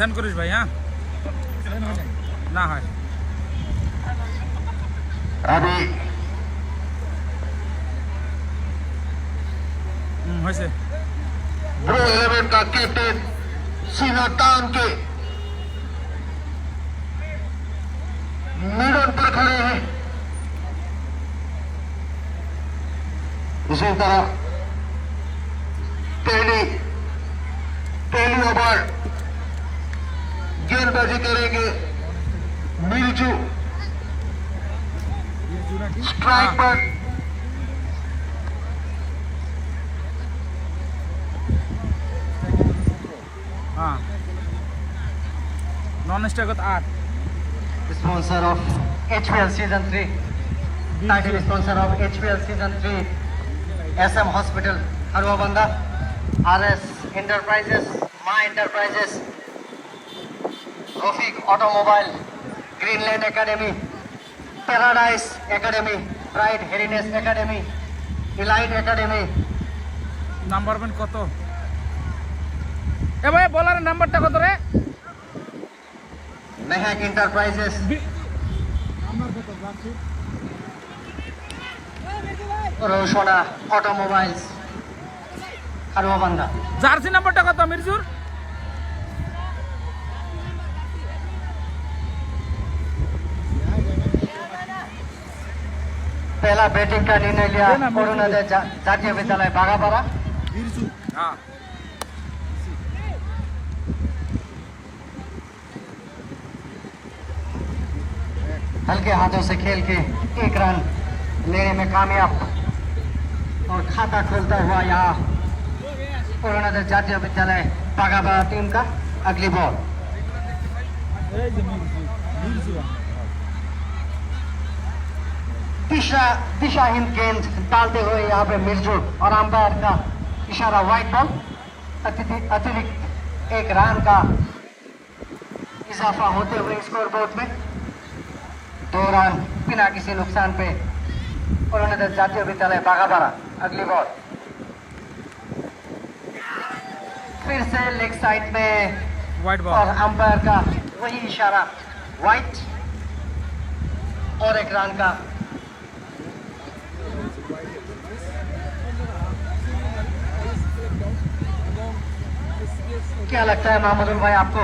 Send করিস ভাই, হ্যাঁ না হয় अभी হয়েছে। ब्रो 11 का कैप्टन सीना तान के मिडल पर खड़े हैं। इसी तरह पहली ओवर गेंदबाजी करेंगे मिर्जू। स्ट्राइक पर हाँ non strike 8 sponsor of HPL season 3 title sponsor of HPL season 3 SM hospital Harwabanda RS enterprises Maa enterprises Rafiq automobile greenland academy paradise academy pride heritage academy elite academy. Number পেন কত? এ ভাই বলারের নাম্বারটা কত রে? Mahak enterprises Roshna automobiles Harwabanda. Jersey নাম্বারটা কত মির্জুর? पहला बैटिंग का निर्णय लिया अरुणोदय जातीय विद्यालय बागापारा। हाँ हल्के हाथों से खेल के 1 रन लेने में कामयाब और खाता खोलता हुआ यहाँ अरुणोदय जातीय विद्यालय बागापारा टीम का अगली बॉल। दिशाहीन गेंद डालते हुए यहाँ पे मिर्जू और अंपायर का इशारा व्हाइट बॉल। अतिरिक्त 1 रन का इजाफा होते हुए स्कोर बोर्ड में 2 रन बिना किसी नुकसान पे अरुणोदय जातीय विद्यालय बागापारा अगली बॉल। फिर से लेग साइड में वाइड और बॉल। अंपायर का वही इशारा व्हाइट और 1 रन का। क्या लगता है महमूदुल भाई आपको?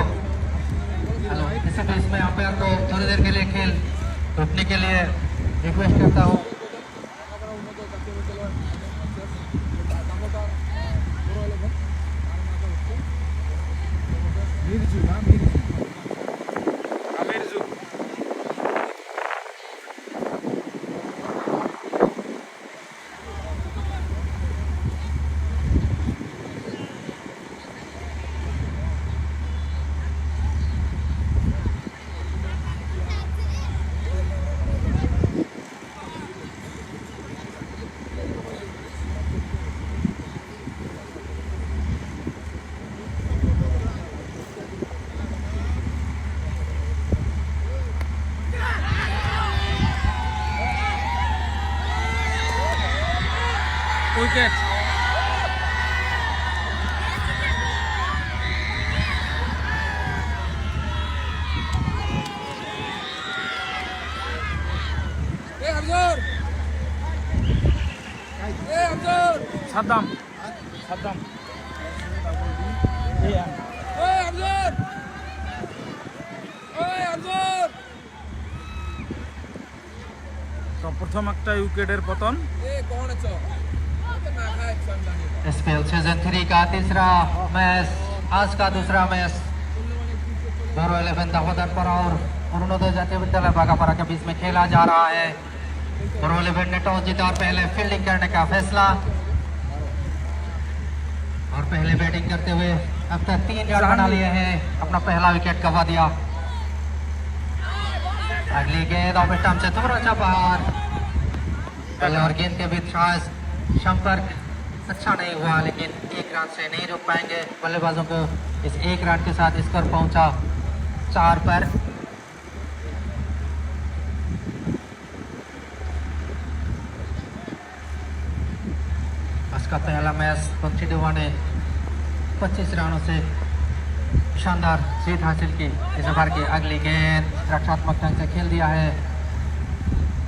हेलो, इसी बीच में अंपायर को थोड़ी देर के लिए खेल रोकने के लिए रिक्वेस्ट करता हूँ। মির্জু। উইকেট। সাদ্দাম সাদ্দাম তো প্রথম একটা উইকেটের পতন। SPL सीजन 3 का तीसरा मैच, आज का दूसरा मैच बोरो 11 दामोदरपुर और अरुणोदय जातीय विद्यालय बागापारा के बीच में खेला जा रहा है। बोरो 11 ने टॉस जीता और पहले फील्डिंग करने का फैसला और पहले बैटिंग करते हुए अब तक 3 रन बना लिए हैं, अपना पहला विकेट गंवा दिया। अगली गेंद ऑफ स्टंप से थोड़ा सा बाहर और गेंद के बीच खास संपर्क अच्छा नहीं हुआ, लेकिन 1 रन से नहीं रोक पाएंगे बल्लेबाजों को। इस 1 रन के साथ स्कोर पहुंचा 4 पर। आज का पहला मैच पंचिडुआ ने 25 रनों से शानदार जीत हासिल की। इस ओवर की अगली गेंद रक्षात्मक ढंग से खेल दिया है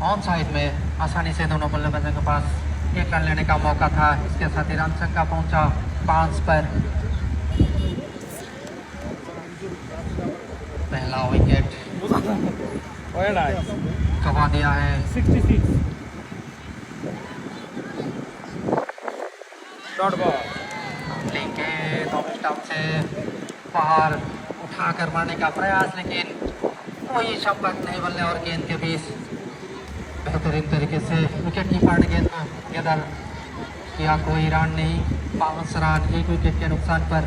ऑन साइड में। आसानी से दोनों बल्लेबाजों के पास एक रन लेने का मौका था। इसके साथ ही रन संख्या पहुंचा 5 पर। पहला विकेट गंवा दिया है। 66 डॉट बॉल। गेंद ऑफ स्टंप से बाहर उठाकर मारने का प्रयास, लेकिन कोई संपर्क नहीं बल्ले और गेंद के बीच। बेहतरीन तरीके से विकेट कीपर ने गेंद को गेंदर किया, कोई रन नहीं। 5 रन 1 विकेट के नुकसान पर।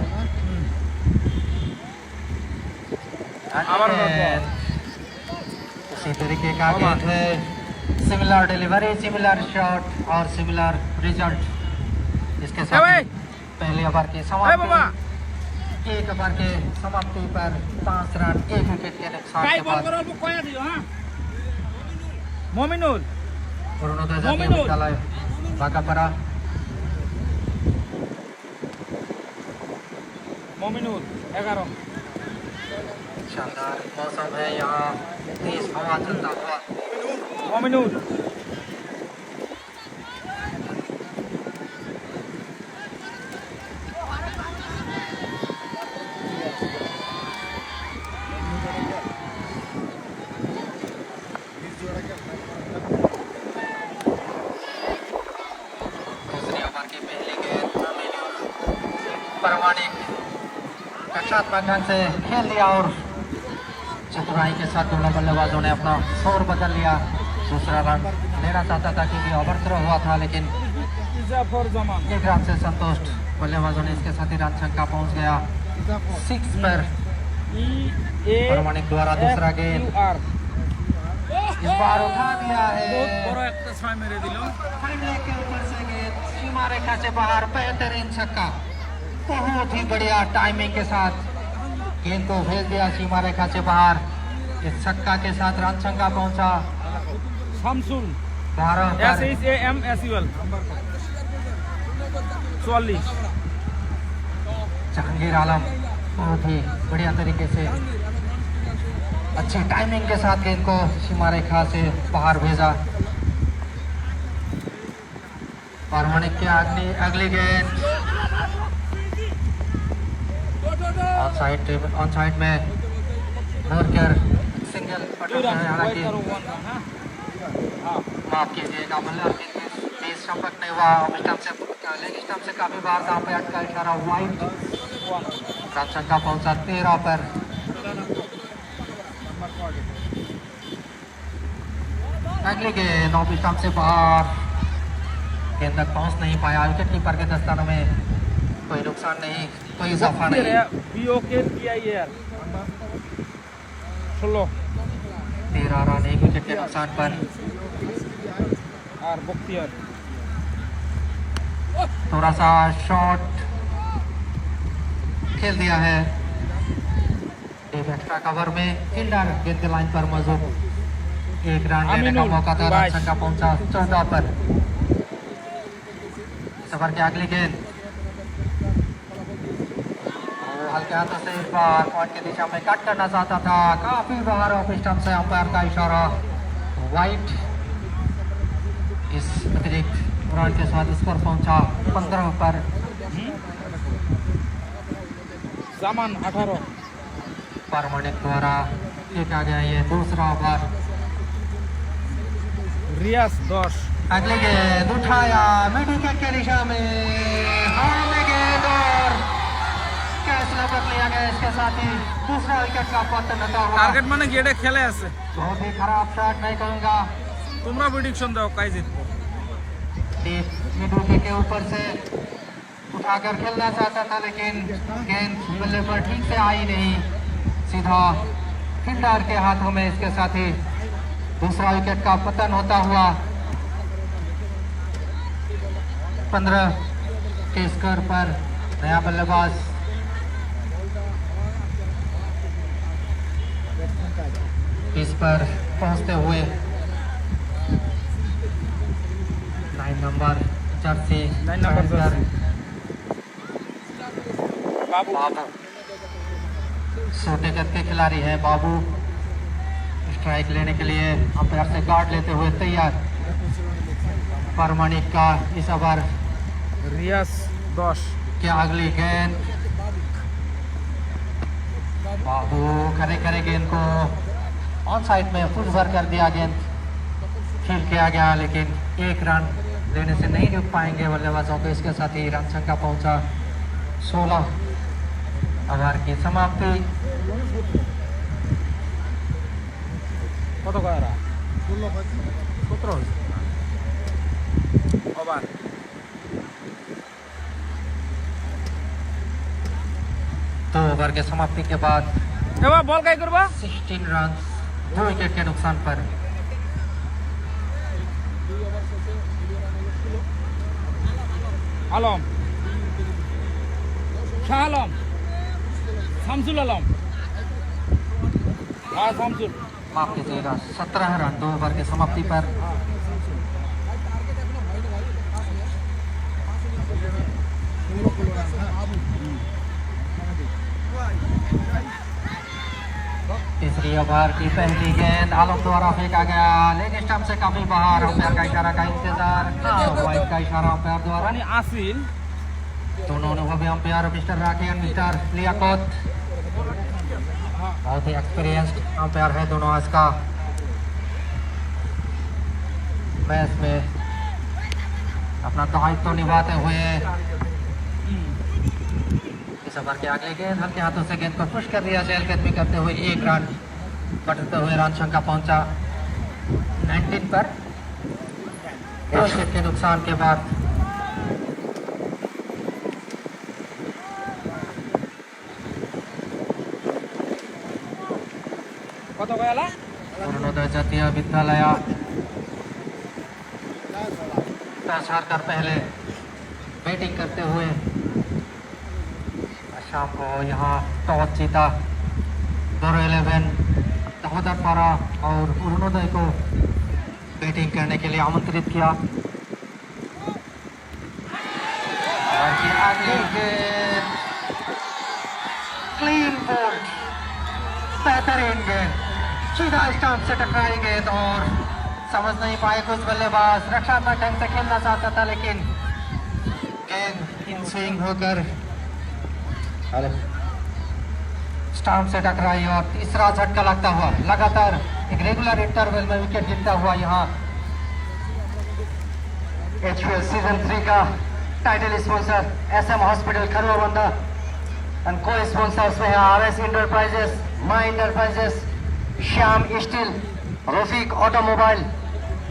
उसी तरीके का गेंद है, सिमिलर डिलीवरी, सिमिलर शॉट और सिमिलर रिजल्ट। इसके साथ पहले ओवर की समाप्ति, 1 ओवर के समाप्ति पर 5 रन 1 विकेट के नुकसान के बाद मोमिनुल अरुणोदय जातीय विद्यालय बागापारा मोमिनुल 11। शानदार मौसम है यहाँ, तेज हवा चलता हुआ। मोमिनुल दूसरी ओवर की पहली गेंद प्रामाणिक रक्षात्मक ढंग से खेल दिया और चतुराई के साथ दोनों बल्लेबाजों ने अपना स्कोर बदल लिया। दूसरा रन लेना चाहता था क्योंकि ओवर थ्रो हुआ था, लेकिन एक रन से संतुष्ट बल्लेबाजों ने। इसके साथ ही रन संख्या पहुंच गया 6 पर। प्रामाणिक द्वारा दूसरा गेंद इस बार उठा दिया है। फंडे के ऊपर से गेंद सीमा रेखा से बाहर, बेहतरीन छक्का। बहुत ही बढ़िया टाइमिंग के साथ गेंद को भेज दिया सीमा रेखा से बाहर। इस छक्का के साथ रन संख्या पहुंचा शामसुल 12 पर। SAMSUL 44। जहांगीर आलम बहुत ही बढ़िया तरीके से अच्छी टाइमिंग के साथ गेंद को सीमा रेखा से बाहर भेजा। प्रामाणिक की अगली गेंद ऑन साइड में मोरकर सिंगल पटक है। हालांकि माफ कीजिएगा, बल्ले संपर्क नहीं हुआ। लेग स्टंप से काफी बार दांव पे अटका इशारा वाइड। रन संख्या पहुंचा 13 पर। अगली गेंद ऑफ स्टंप से बाहर, गेंद तक पहुंच नहीं पाया। विकेट कीपर के दस्तानों में कोई नुकसान नहीं, कोई इजाफा नहीं। 13 रन 1 विकेट के नुकसान पर। थोड़ा सा शॉट खेल दिया है एक एक्स्ट्रा कवर में। फील्डर गेंद के लाइन पर मौजूद, 1 रन लेने का मौका था। रन संख्या पहुंचा 14 पर। सफर की अगली गेंद हल्के हाथों से इस बार पॉइंट की दिशा में कट करना चाहता था। काफी बाहर ऑफ स्टंप से अंपायर का इशारा वाइड। इस अतिरिक्त रन के साथ स्कोर पहुंचा 15 पर। सामान 18। प्रामाणिक द्वारा फेंका गया ये दूसरा ओवर। रियाज 10। अगली गेंद उठाया मिड विकेट के दिशा में, गेंद और कैच लगभग लिया गया। इसके साथ ही दूसरा विकेट का पतन होता हुआ। टारगेट माने गेटे खेले আছে। बहुत ही खराब शॉट नहीं कहूंगा। তোমরা প্রেডিকশন দাও কাই জিতবো। मिड विकेट के ऊपर से उठाकर खेलना चाहता था, लेकिन गेंद बल्ले पर ठीक से आई नहीं, सीधा फील्डर के हाथों में। इसके साथ ही दूसरा विकेट का पतन होता हुआ 15 के स्कोर पर। नया बल्लेबाज इस पर पहुंचते हुए 9 नंबर जर्सी 9 नंबर जर्सी बाबू। सोटेगत के खिलाड़ी हैं बाबू, स्ट्राइक लेने के लिए अंपायर से गार्ड लेते हुए तैयार। परमाणिक का इस ओवर রিয়াজ 10। के अगली गेंद बाबू करे गेंद को ऑन साइड में फुल भर कर दिया। गेंद फील्ड किया गया लेकिन एक रन लेने से नहीं रुक पाएंगे बल्लेबाजों को। इसके साथ ही रन संख्या पहुंचा 16। ओवर की समाप्ति। কত কয়রা 17 হয়েছে ওভার। तो ओवर के समाप्ति के बाद এবার বল কাই করবা 16 रन 2 विकेट के नुकसान पर। আলম, শাহ আলম, শামসুল আলম। হ্যাঁ শামসুল। माफ कीजिएगा 17 रन 2 ओवर की समाप्ति पर। तीसरी ओवर की पहली गेंद आलम द्वारा फेंका गया, लेग स्टंप से काफी बाहर। अंपायर का इशारा का इंतजार, वाइड का इशारा अंपायर द्वारा। মানে আসিল दोनों अनुभवी अंपायर मिस्टर राकी और मिस्टर लियाकत, बहुत ही एक्सपीरियंस्ड अंपायर है दोनों। आज का मैच में अपना दायित्व निभाते हुए इस ओवर के अगले गेंद हल्के हाथों से गेंद को पुश कर दिया, चहलकदमी करते हुए 1 रन बढ़ते हुए रन संख्या पहुंचा 19 पर। 2 विकेट के नुकसान के बाद কত কয়লা अरुणोदय जातीय विद्यालय टॉस हारकर पहले बैटिंग करते हुए शाम को यहाँ टॉस जीता। 11 दामोदर पारा और अरुणोदय को बैटिंग करने के लिए आमंत्रित किया। और ये अगली गेंद क्लीन बोल्ड, बेहतरीन गेंद सीधा स्टंप से टकराई गेंद और समझ नहीं पाए कुछ बल्लेबाज। रक्षात्मक ढंग से खेलना चाहता था लेकिन गेंद इन स्विंग होकर स्टंप से टकराई और तीसरा झटका लगता हुआ लगातार एक रेगुलर इंटरवल में विकेट गिरता हुआ यहाँ HPL सीजन 3 का title sponsor SM hospital Kharwabanda and co sponsors में RS enterprises, Mai enterprises, Shyam steel, Rafiq automobile,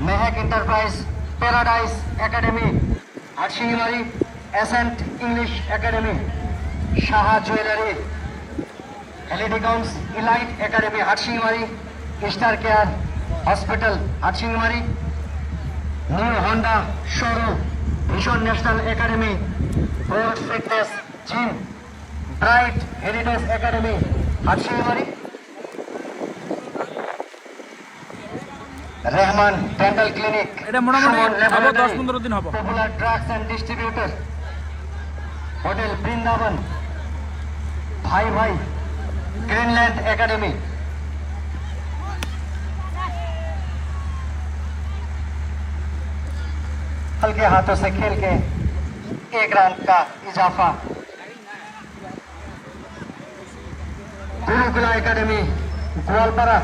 Mahak enterprise, paradise academy Hatsingimari, ascent English academy, Shah jewellery, एलिडिकॉन्स elite academy Hatsingimari, star care hospital Hatsingimari, new Honda showroom, vision national academy, fort fitness gym, bright heritage academy Hatsingimari, Rahman dental clinic, এটা মোটামুটি আরো 10-15 দিন হবে। Popular drugs and distributor, hotel Vrindavan, Bhai Bhai Greenland academy. हल्के हाथों से खेल के 1 रन का इजाफा। गुरुकुला एकेडमी ग्वालपारा,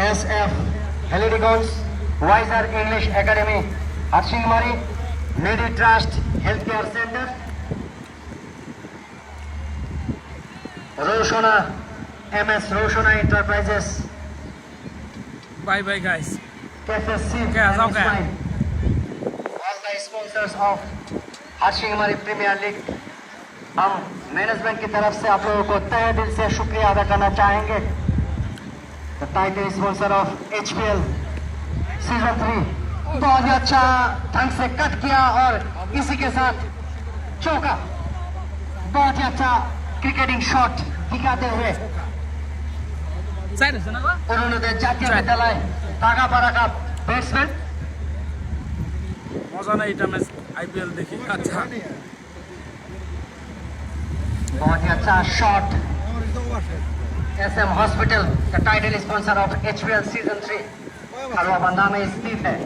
SF हेलिडिगॉन्स, wiser English academy Hatsingimari, medi trust health care centre, Roshna MS Roshna enterprises, bye bye guys. Cafe सी Okay, जाओ क्या? All the sponsors of Hatsingimari premier league. हम मैनेजमेंट की तरफ से आप लोगों को तहे दिल से शुक्रिया अदा करना चाहेंगे। The title sponsor of HPL season 3 बहुत ही अच्छा ढंग से कट किया और इसी के साथ चौका, बहुत ही अच्छा क्रिकेटिंग शॉट दिखाते हुए সাইড আছে না গো? अरुणोदय जातीय विद्यालय तागापाड़ा का बैट्समैन মজা নাই এটা ম্যাচ IPL দেখি। আচ্ছা बहुत ही अच्छा shot. SM hospital the title sponsor of HPL season 3 खड़वा बंदा में स्थित है।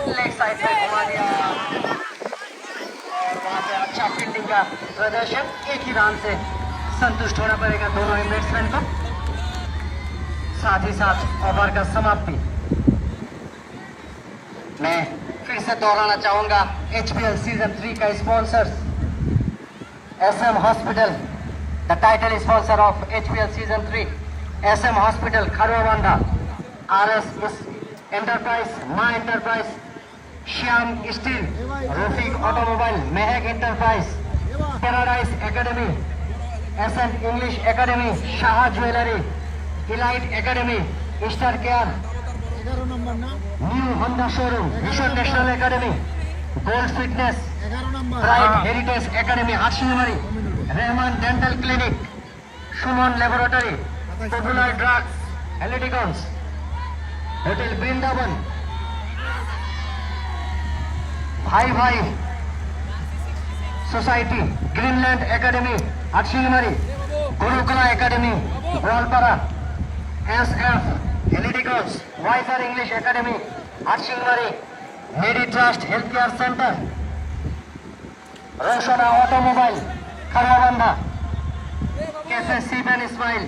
लेग साइड पे घुमा दिया और वहां पे अच्छा फील्डिंग का प्रदर्शन। एक ही रन से संतुष्ट होना पड़ेगा दोनों ही बैट्समैन को। साथ ही साथ ओवर का समाप्ति। मैं फिर से दोहराना चाहूंगा HPL सीजन 3 का sponsor SM hospital the title sponsor of HPL season 3 SM hospital Kharwabandha, RS enterprise, Maa enterprise, Shyam steel, Rafiq automobile, Mahak enterprise, paradise academy, SM English academy, Shah jewellery, elite academy, star care, new Honda showroom, mission national academy, gold fitness, pride heritage academy Hatsingimari, Rahman dental clinic, Suman laboratory, popular drugs, हेलिटिकॉन्स, hotel Vrindavan, Bhai Bhai society, greenland academy Hatsingimari, Gurukula academy Goalpara, SF हेलिटिकॉन्स, wiser English academy Hatsingimari, medi trust health care centre, Roshna automobile Kharwabandha, cafe सीबेन smile,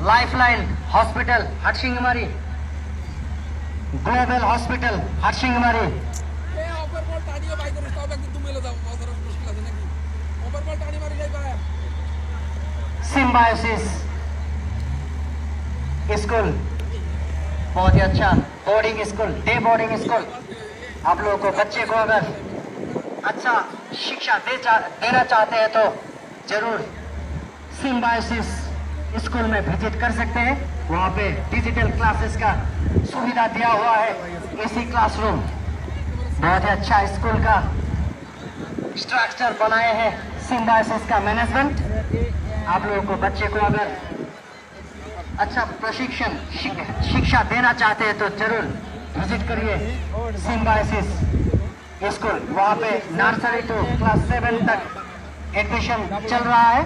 lifeline hospital Hatsingimari, global hospital Hatsingimari, symbiosis school, बहुत ही अच्छा boarding school, day boarding school. आप लोगों को बच्चे को अगर अच्छा शिक्षा देना चाहते हैं तो जरूर सिम्बायोसिस स्कूल में विजिट कर सकते हैं। वहाँ पे डिजिटल क्लासेस का सुविधा दिया हुआ है, एसी क्लासरूम, बहुत ही अच्छा स्कूल का स्ट्रक्चर बनाए हैं सिम्बायोसिस का मैनेजमेंट। आप लोगों को बच्चे को अगर अच्छा प्रशिक्षण शिक्षा देना चाहते हैं तो जरूर विजिट करिए सिम्बायोसिस स्कूल। वहाँ पे नर्सरी टू क्लास 7 तक एडमिशन चल रहा है।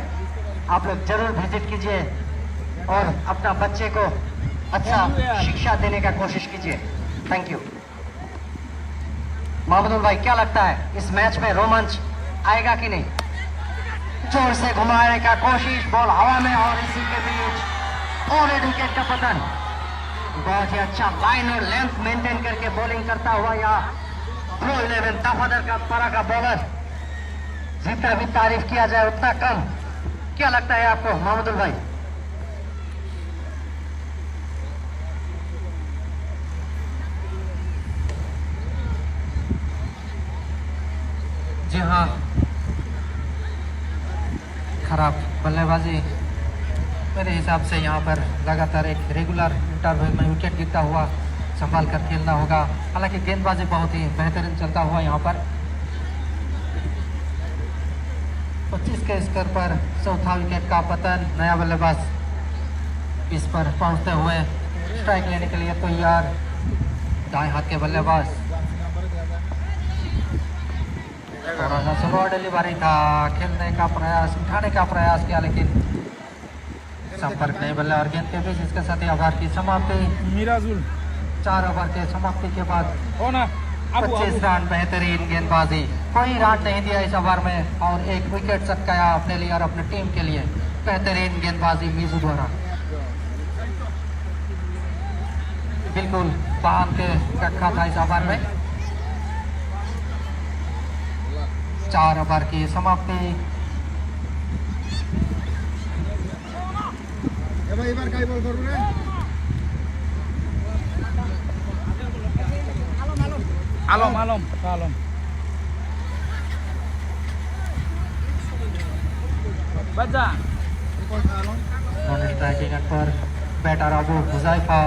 आप लोग जरूर विजिट कीजिए और अपना बच्चे को अच्छा शिक्षा देने का कोशिश कीजिए। Thank you. मोहम्मद भाई, क्या लगता है इस मैच में रोमांच आएगा कि नहीं? जोर से घुमाने का कोशिश, बॉल हवा में और इसी के बीच ओवर विकेट का पतन। बहुत ही अच्छा लाइन और लेंथ मेंटेन करके बॉलिंग करता हुआ यहाँ प्रो 11 दफादर का पारा का बॉलर। जितना भी तारीफ किया जाए उतना कम। क्या लगता है आपको मोहम्मद भाई? जी हाँ, खराब बल्लेबाजी मेरे हिसाब से यहाँ पर लगातार एक रेगुलर इंटरवल में विकेट गिरता हुआ संभाल कर खेलना होगा। हालांकि गेंदबाजी बहुत ही बेहतरीन चलता हुआ यहाँ पर 25 के स्कोर पर चौथा विकेट का पतन। नया बल्लेबाज इस पर पहुंचते हुए स्ट्राइक लेने के लिए तैयार। दाएं हाथ के बल्लेबाज, थोड़ा सा स्लो डिलीवरी था, खेलने का प्रयास, उठाने का प्रयास किया लेकिन संपर्क नहीं बल्ले और गेंद के बीच। इसके साथ ही ओवर की समाप्ति। मिराजुल 4 ओवर के समाप्ति के बाद हो ना 25 रन, बेहतरीन गेंदबाजी, कोई रन नहीं दिया इस ओवर में और एक विकेट चटकाया अपने लिए और अपनी टीम के लिए। बेहतरीन गेंदबाजी मीजू द्वारा, बिल्कुल बांध के रखा था इस ओवर में। 4 ओवर की समाप्ति। आलम आलम आलम बच्चा नॉन स्ट्राइकिंग पर बैटर अबू हुजैफा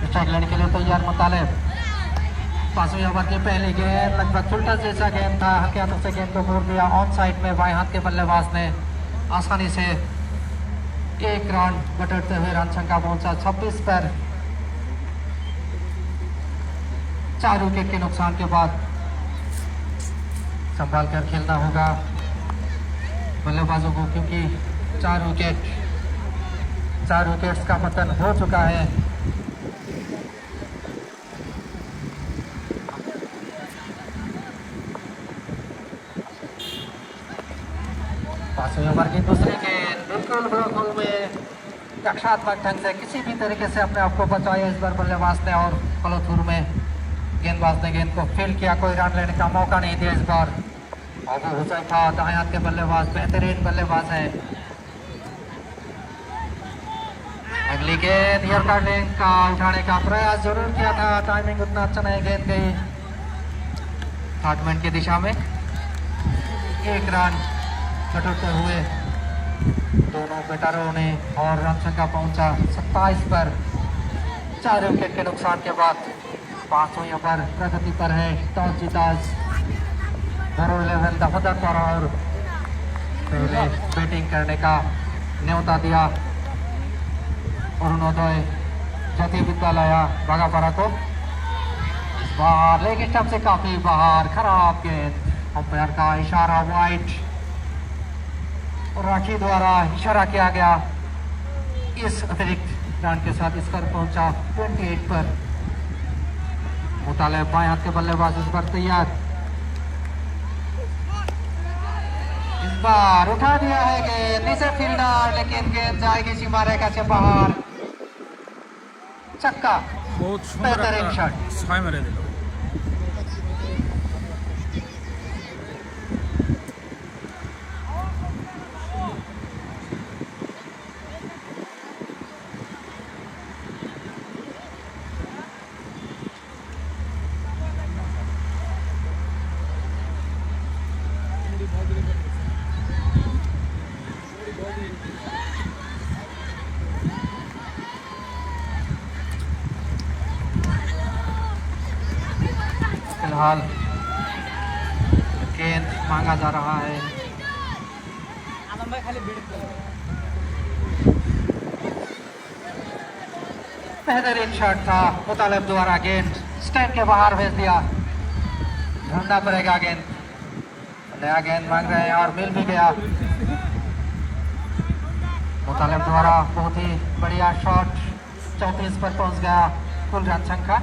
स्ट्राइक लेने के लिए तैयार मुतालिब। 5वें ओवर की पहली गेंद लगभग उल्टा जैसा गेंद था, हल्के हाथों से गेंद को मोड़ दिया ऑन साइड में। बाएं हाथ के बल्लेबाज ने आसानी से 1 रन बटरते हुए रन संख्या पहुंचा 26 पर। 4 विकेट के नुकसान के बाद संभाल कर खेलना होगा बल्लेबाजों को, क्योंकि 4 विकेट्स का पतन हो चुका है। 5वीं ओवर की दूसरी गेंद बिल्कुल बिल्कुल में रक्षात्मक ढंग से किसी भी तरीके से अपने आप को बचाया इस बार बल्लेबाज ने, और फलोथूर में गेंदबाज ने गेंद को फील्ड किया, कोई रन लेने का मौका नहीं दिया इस बार। अबू हुज़ैफा दाएं हाथ के बल्लेबाज, बेहतरीन बल्लेबाज है। अगली गेंद यॉर्कर लेन का उठाने का प्रयास जरूर किया था, टाइमिंग उतना अच्छा नहीं, गेंद गई थर्ड की दिशा में। 1 रन बटोरते हुए दोनों बैटरों ने और रन संख्या पहुंचा 27 पर। 4 विकेट के नुकसान के बाद 5वीं ओवर प्रगति पर है। टॉस जीता बोरो 11 दफादार पर और पहले बैटिंग करने का न्योता दिया अरुणोदय जातीय विद्यालय बागापारा को। बाहर लेग स्टंप से काफी बाहर, खराब गेंद, अंपायर का इशारा वाइड और राखी द्वारा इशारा किया गया। इस अतिरिक्त रन के साथ स्कोर पहुंचा 28 पर। मुतालिब बाएं हाथ के बल्लेबाज इस बार तैयार, इस बार उठा दिया है गेंद, नीचे फील्डर, लेकिन गेंद जाएगी सीमा रेखा से बाहर। छक्का, बहुत सुंदर बेहतरीन शॉट, 6 मेरे दिल। फिलहाल गेंद मांगा जा रहा है। बेहतरीन शॉट था मुतालिब द्वारा, गेंद स्टैंड के बाहर भेज दिया। ढूंढना पड़ेगा गेंद, नया गेंद मांग रहे हैं और मिल भी गया। मुतालिब द्वारा बहुत ही बढ़िया शॉट, 34 पर पहुंच गया कुल रन संख्या।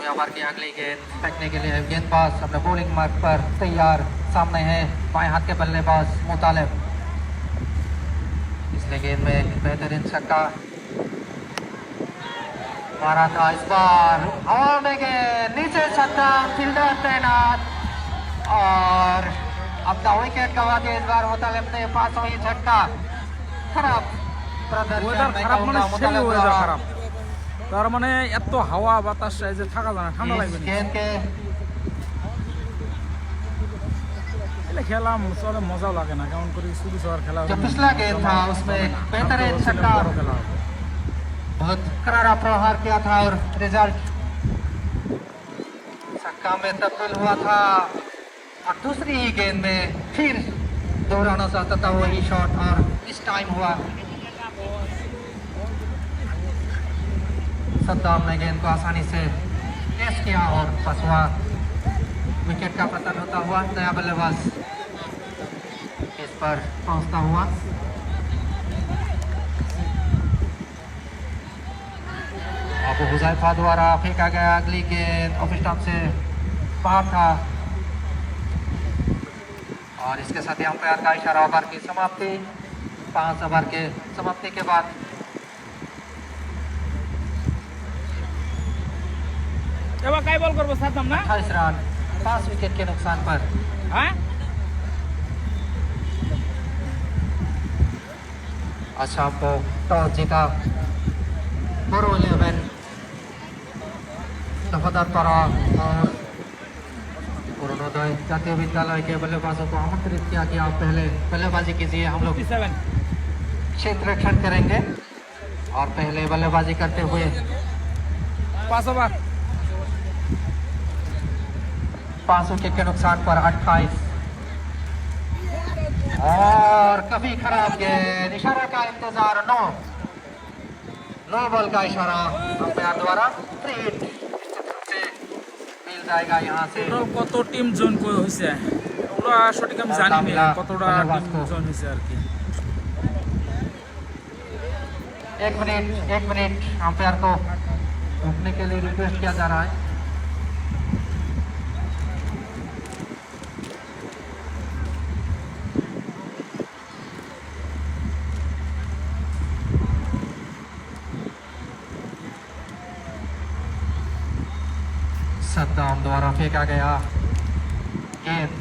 ओवर की अगली गेंद फेंकने के लिए गेंदबाज अपने बॉलिंग मार्क पर तैयार, सामने है बाएं हाथ के बल्लेबाज मुतालिब। इसलिए गेंद में एक बेहतरीन छक्का मारा था। इस बार हवा में गेंद, नीचे छक्का, फील्डर तैनात और अपना विकेट गवा दिया इस बार मुतालिब ने। 5वीं छक्का, खराब प्रदर्शन मैं कहूंगा मुतालिब द्वारा। তার মানে এত হাওয়া বাতাস যে থাকা যায় না, ঠান্ডা লাগবে না। गेंद के এলে খেলা চলে মজাও লাগে না, কেমন করে শুধু সবার খেলা। जो पिछला गेंद था उसमें एक बेहतरीन छक्का, बहुत करारा प्रहार किया था और रिजल्ट छक्का में तब्दील हुआ था। और दूसरी ही गेंद में फिर दोहराना चाहता था वही शॉट और इस टाइम हुआ। सद्दाम ने गेंद को आसानी से कैच किया और फंसवा। विकेट का पतन होता हुआ नया बल्लेबाज इस पर पहुंचता हुआ। अबू हुज़ैफा द्वारा फेंका गया अगली गेंद ऑफ स्टंप से बाहर था और इसके साथ ही अंपायर का इशारा ओवर की समाप्ति। 5 ओवर के समाप्ति के बाद এবার কাই বল করবো সাদ্দাম না? 28 रन 5 विकेट के नुकसान पर। হ্যাঁ अच्छा को टॉस जीता बोरो 11 दफादार पारा और अरुणोदय जातीय विद्यालय के बल्लेबाजों को आमंत्रित किया कि आप पहले बल्लेबाजी कीजिए, हम लोग 57 क्षेत्र रक्षण करेंगे। और पहले बल्लेबाजी करते हुए 5 ओवर 5 विकेट के नुकसान पर 28 और काफी खराब गेंद, इशारा का इंतजार, नो बॉल का इशारा अंपायर द्वारा, फ्री हिट से मिल जाएगा यहाँ से। কত টিম জয়েন হয়েছে ওরা সঠিক আমি জানি না কতটা টিম জয়েন হয়েছে আর কি। 1 मिनट अंपायर को रुकने के लिए रिक्वेस्ट किया जा रहा है। सद्दाम द्वारा फेंका गया गेंद,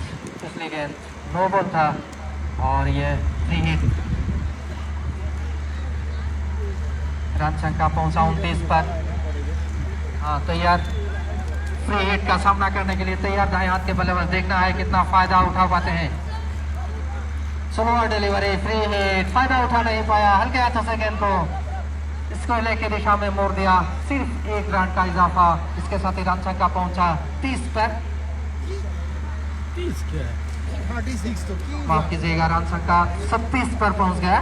पिछली गेंद नो बॉल था और ये फ्री हिट। रन संख्या पहुंचा 29 पर। हाँ तैयार, फ्री हिट का सामना करने के लिए तैयार दाएं हाथ के बल्लेबाज, देखना है कितना फायदा उठा पाते हैं। स्लोअर डिलीवरी, फ्री हिट, फायदा उठा नहीं पाया, हल्के हाथों से गेंद को स्क्वायर की दिशा में मोड़ दिया, सिर्फ 1 रन का इजाफा, इसके साथ ही रन संख्या पहुंचा 30 पर। 30 क्या है? माफ कीजिएगा, रन संख्या 36 पर पहुंच गया।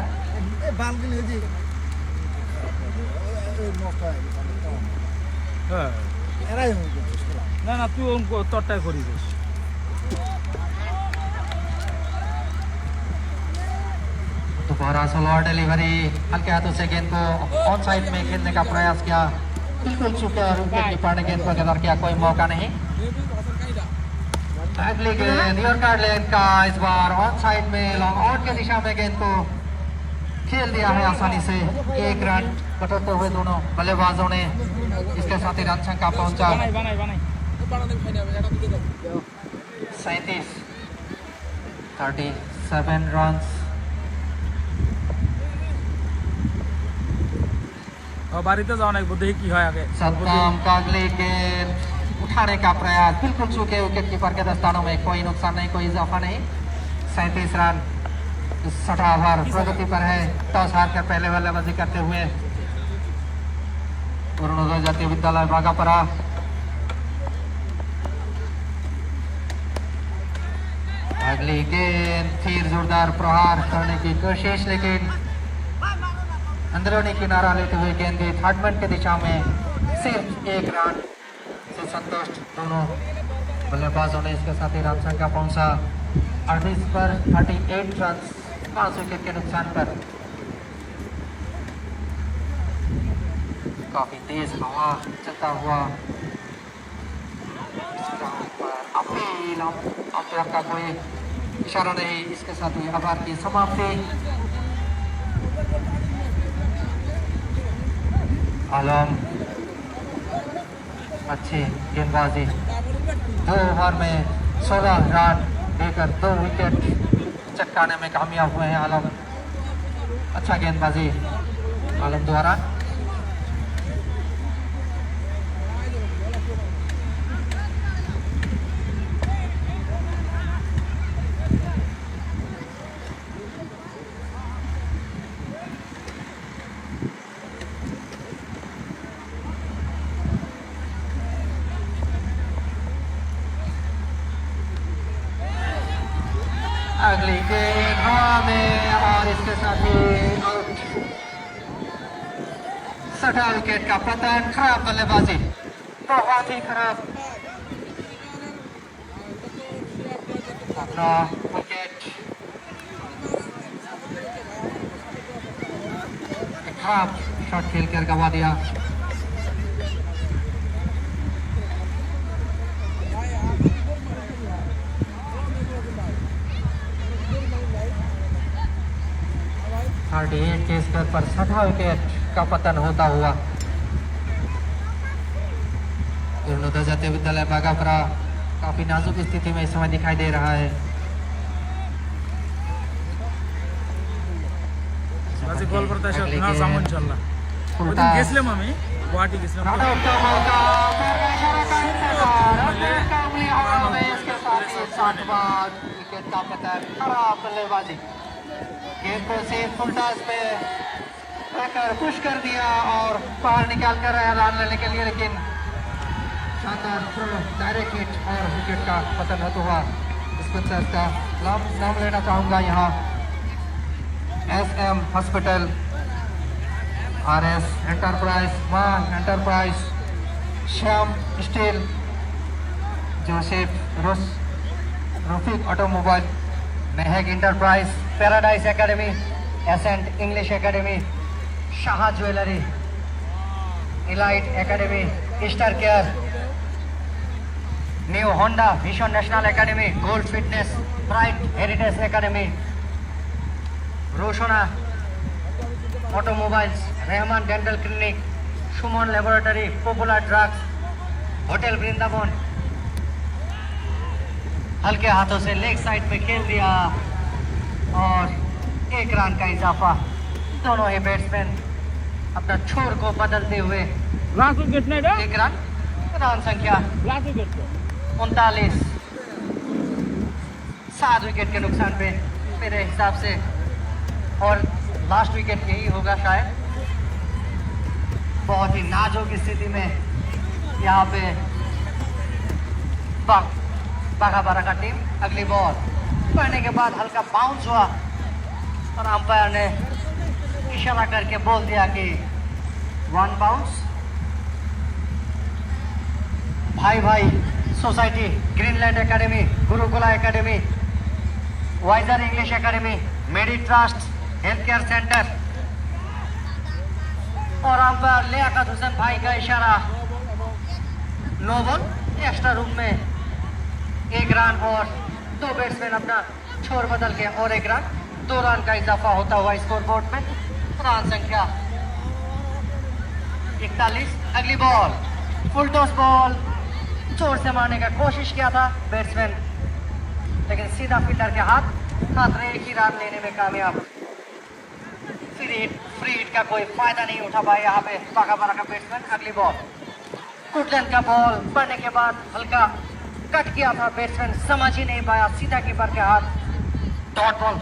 হ্যাঁ না না তুই তোরটাই করিস। दोबारा स्लोअर डिलीवरी, हल्के हाथों से गेंद को ऑन साइड में खेलने का प्रयास किया, बिल्कुल चुके और विकेट कीपर ने गेंद पर गदर किया, कोई मौका नहीं। अगली गेंद यॉर्कर लेन का, इस बार ऑन साइड में लॉन्ग आउट की दिशा में गेंद को खेल दिया है आसानी से। 1 रन बटोरते हुए दोनों बल्लेबाजों ने, इसके साथ ही रन संख्या पहुंचा 37 रन। বাড়িতে যাওয়া নাই দেখি কি হয় আগে। सद्दाम का अगली गेंद उठाने का प्रयास, बिल्कुल चूके विकेट कीपर के दस्तानों में, कोई नुकसान नहीं, कोई इजाफा नहीं। 37 रन 60 ओवर प्रगति पर है। टॉस हार कर पहले बल्लेबाजी करते हुए अरुणोदय जातीय विद्यालय भागापरा। अगली गेंद, फिर जोरदार प्रहार करने की कोशिश, लेकिन अंदरूनी किनारा लेते हुए गेंद थर्ड मैन की दिशा में, सिर्फ 1 रन से संतुष्ट दोनों बल्लेबाजों ने, इसके साथ ही रन संख्या पहुंचा 38 पर, 38 रन 5 विकेट के नुकसान पर। काफी तेज हवा चलता हुआ अपील, अंपायर का कोई इशारा नहीं, इसके साथ ही ओवर की समाप्ति। आलम अच्छी गेंदबाजी, 2 ओवर में 16 रन देकर 2 विकेट चटकाने में कामयाब हुए हैं आलम। अच्छा गेंदबाजी आलम द्वारा। अगली गेंद हवा में और इसके साथ ही आउट। 60 विकेट का पतन, खराब बल्लेबाजी, बहुत ही खराब। अपना विकेट खराब शॉट खेलकर गंवा दिया। के स्तर पर 60 विकेट का पतन होता हुआ अरुणोदय जातीय विद्यालय भागापरा काफी नाजुक स्थिति में इस समय दिखाई दे रहा है। गोल करता है सामान चलना गेছিলাম আমি গুয়াহাটি गेছিলাম विकेट का पतन, खराब बल्लेबाजी, गेंद को सेफ फुल टॉस पे रखकर पुश कर दिया और बाहर निकाल कर रहा रन लेने के लिए, लेकिन शानदार थ्रो, डायरेक्ट हिट और विकेट का पतन होता हुआ स्पिनर्स का नाम लेना चाहूँगा यहाँ SM hospital, RS enterprise, Maan enterprise, Shyam steel, Joseph Rafiq automobile, Mahak enterprise, paradise academy, ascent English academy, Shah jewellery, elite academy, star care, new Honda vision national academy, gold fitness, bright heritage academy, Roshna automobiles, Rahman dental clinic, Suman laboratory, popular drugs, hotel Vrindavan. हल्के हाथों से leg side पे खेल दिया और 1 run का इजाफा। दोनों ही बैट्समैन अपना छोर को बदलते हुए लास्ट विकेट नहीं डा 1 रन, रन संख्या लास्ट विकेट 39, 7 विकेट के नुकसान पे मेरे हिसाब से, और लास्ट विकेट यही होगा शायद। बहुत ही नाजुक स्थिति में यहाँ पे बाघा बारा का टीम। अगली बॉल पड़ने के बाद हल्का बाउंस हुआ और अंपायर ने इशारा करके बोल दिया कि 1 bounce. Bhai Bhai society, greenland academy, Gurukula academy, wiser English academy, medi trust, health care centre, और अंपायर लियाकत हुसैन भाई का इशारा, नो बॉल। एक्स्ट्रा रूम में 1 रन और 2 बैट्समैन अपना छोर बदल के और 1 रन, 2 रन का इजाफा होता हुआ स्कोरबोर्ड में। रन संख्या 41। अगली बॉल फुल टॉस बॉल, जोर से मारने का कोशिश किया था बैट्समैन, लेकिन सीधा फील्डर के हाथ एक ही रन लेने में कामयाब। फ्री हिट का कोई फायदा नहीं उठा पाया यहाँ पे बाघा बारा का बैट्समैन। अगली बॉल गुडलैंड का बॉल पड़ने के बाद हल्का कट किया था बैट्समैन, समझ ही नहीं पाया, सीधा कीपर के हाथ, डॉट बॉल।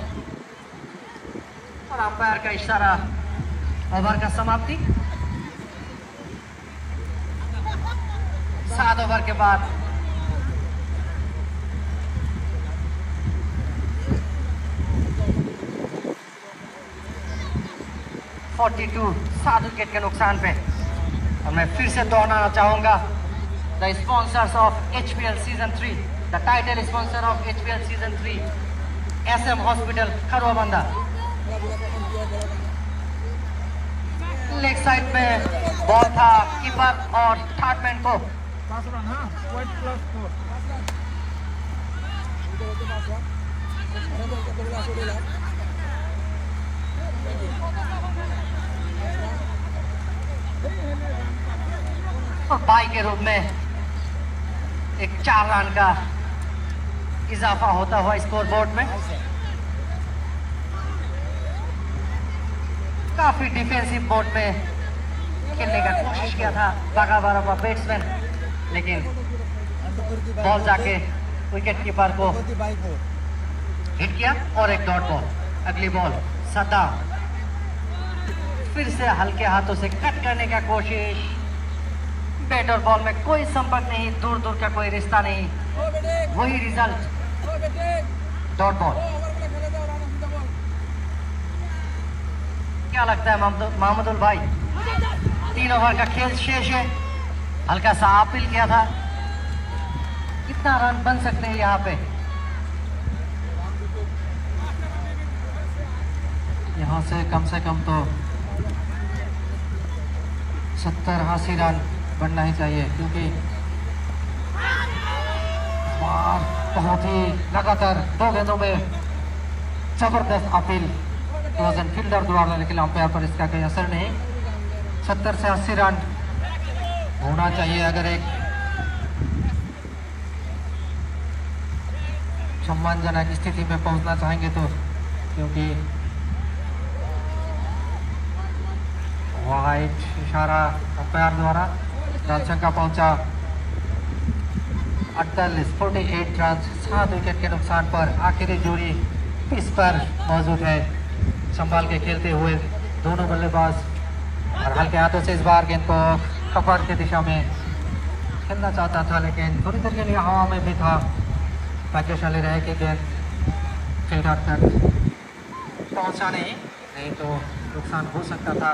और अंपायर का इशारा, ओवर का समाप्ति। 7 ओवर के बाद 42, 7 विकेट के नुकसान पे। और मैं फिर से दोहराना चाहूंगा, the sponsors of HPL season 3, the title sponsor of HPL season 3, SM hospital Kharwabanda. Leg side में बॉल था कीपर और थर्ड मैन को। 5 रन, हाँ, वाइट प्लस 4। और बाई के रूप में एक 4 रन का इजाफा होता हुआ स्कोरबोर्ड में। काफी डिफेंसिव मोड में खेलने का कोशिश किया था बाघा बारा का बैट्समैन, लेकिन बॉल जाके विकेट कीपर को हिट किया और एक डॉट बॉल। अगली बॉल सद्दाम, फिर से हल्के हाथों से कट करने का कोशिश। बैट और बॉल में कोई संपर्क नहीं, दूर दूर का कोई रिश्ता नहीं, वही रिजल्ट, डॉट बॉल। क्या लगता है महमूदुल भाई, 3 ओवर का खेल शेष है, हल्का सा अपील किया था, कितना रन बन सकते हैं यहाँ पे? यहाँ से कम तो 70-80 रन बनना ही चाहिए, क्योंकि बहुत ही लगातार 2 गेंदों में जबरदस्त अपील फील्डर द्वारा, लेकिन अंपायर पर इसका कोई असर नहीं। 70 से 80 रन होना चाहिए अगर एक सम्मानजनक स्थिति में पहुंचना चाहेंगे तो, क्योंकि वाइट इशारा अंपायर द्वारा। रन संख्या पहुंचा 48 रन, 7 विकेट के नुकसान पर। आखिरी जोड़ी पिच पर मौजूद है, संभाल के खेलते हुए दोनों बल्लेबाज, और हल्के हाथों से इस बार गेंद को कपर की दिशा में खेलना चाहता था, लेकिन थोड़ी देर के लिए हवा में भी था। भाग्यशाली रहे कि गेंद फील्डर तक पहुंचा नहीं तो नुकसान हो सकता था।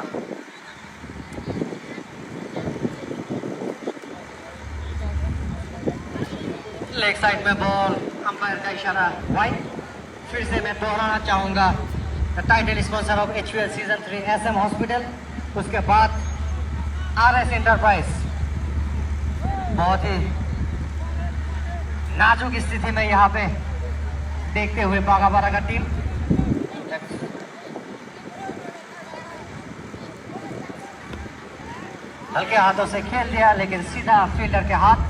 लेग साइड में बॉल, अंपायर का इशारा वाइड। फिर से मैं दोहराना चाहूंगा, the title sponsor of HPL season 3 SM hospital, उसके बाद RS एंटरप्राइज। बहुत ही नाजुक स्थिति में यहाँ पे देखते हुए बागाबारा का टीम। हल्के हाथों से खेल दिया लेकिन सीधा फील्डर के हाथ।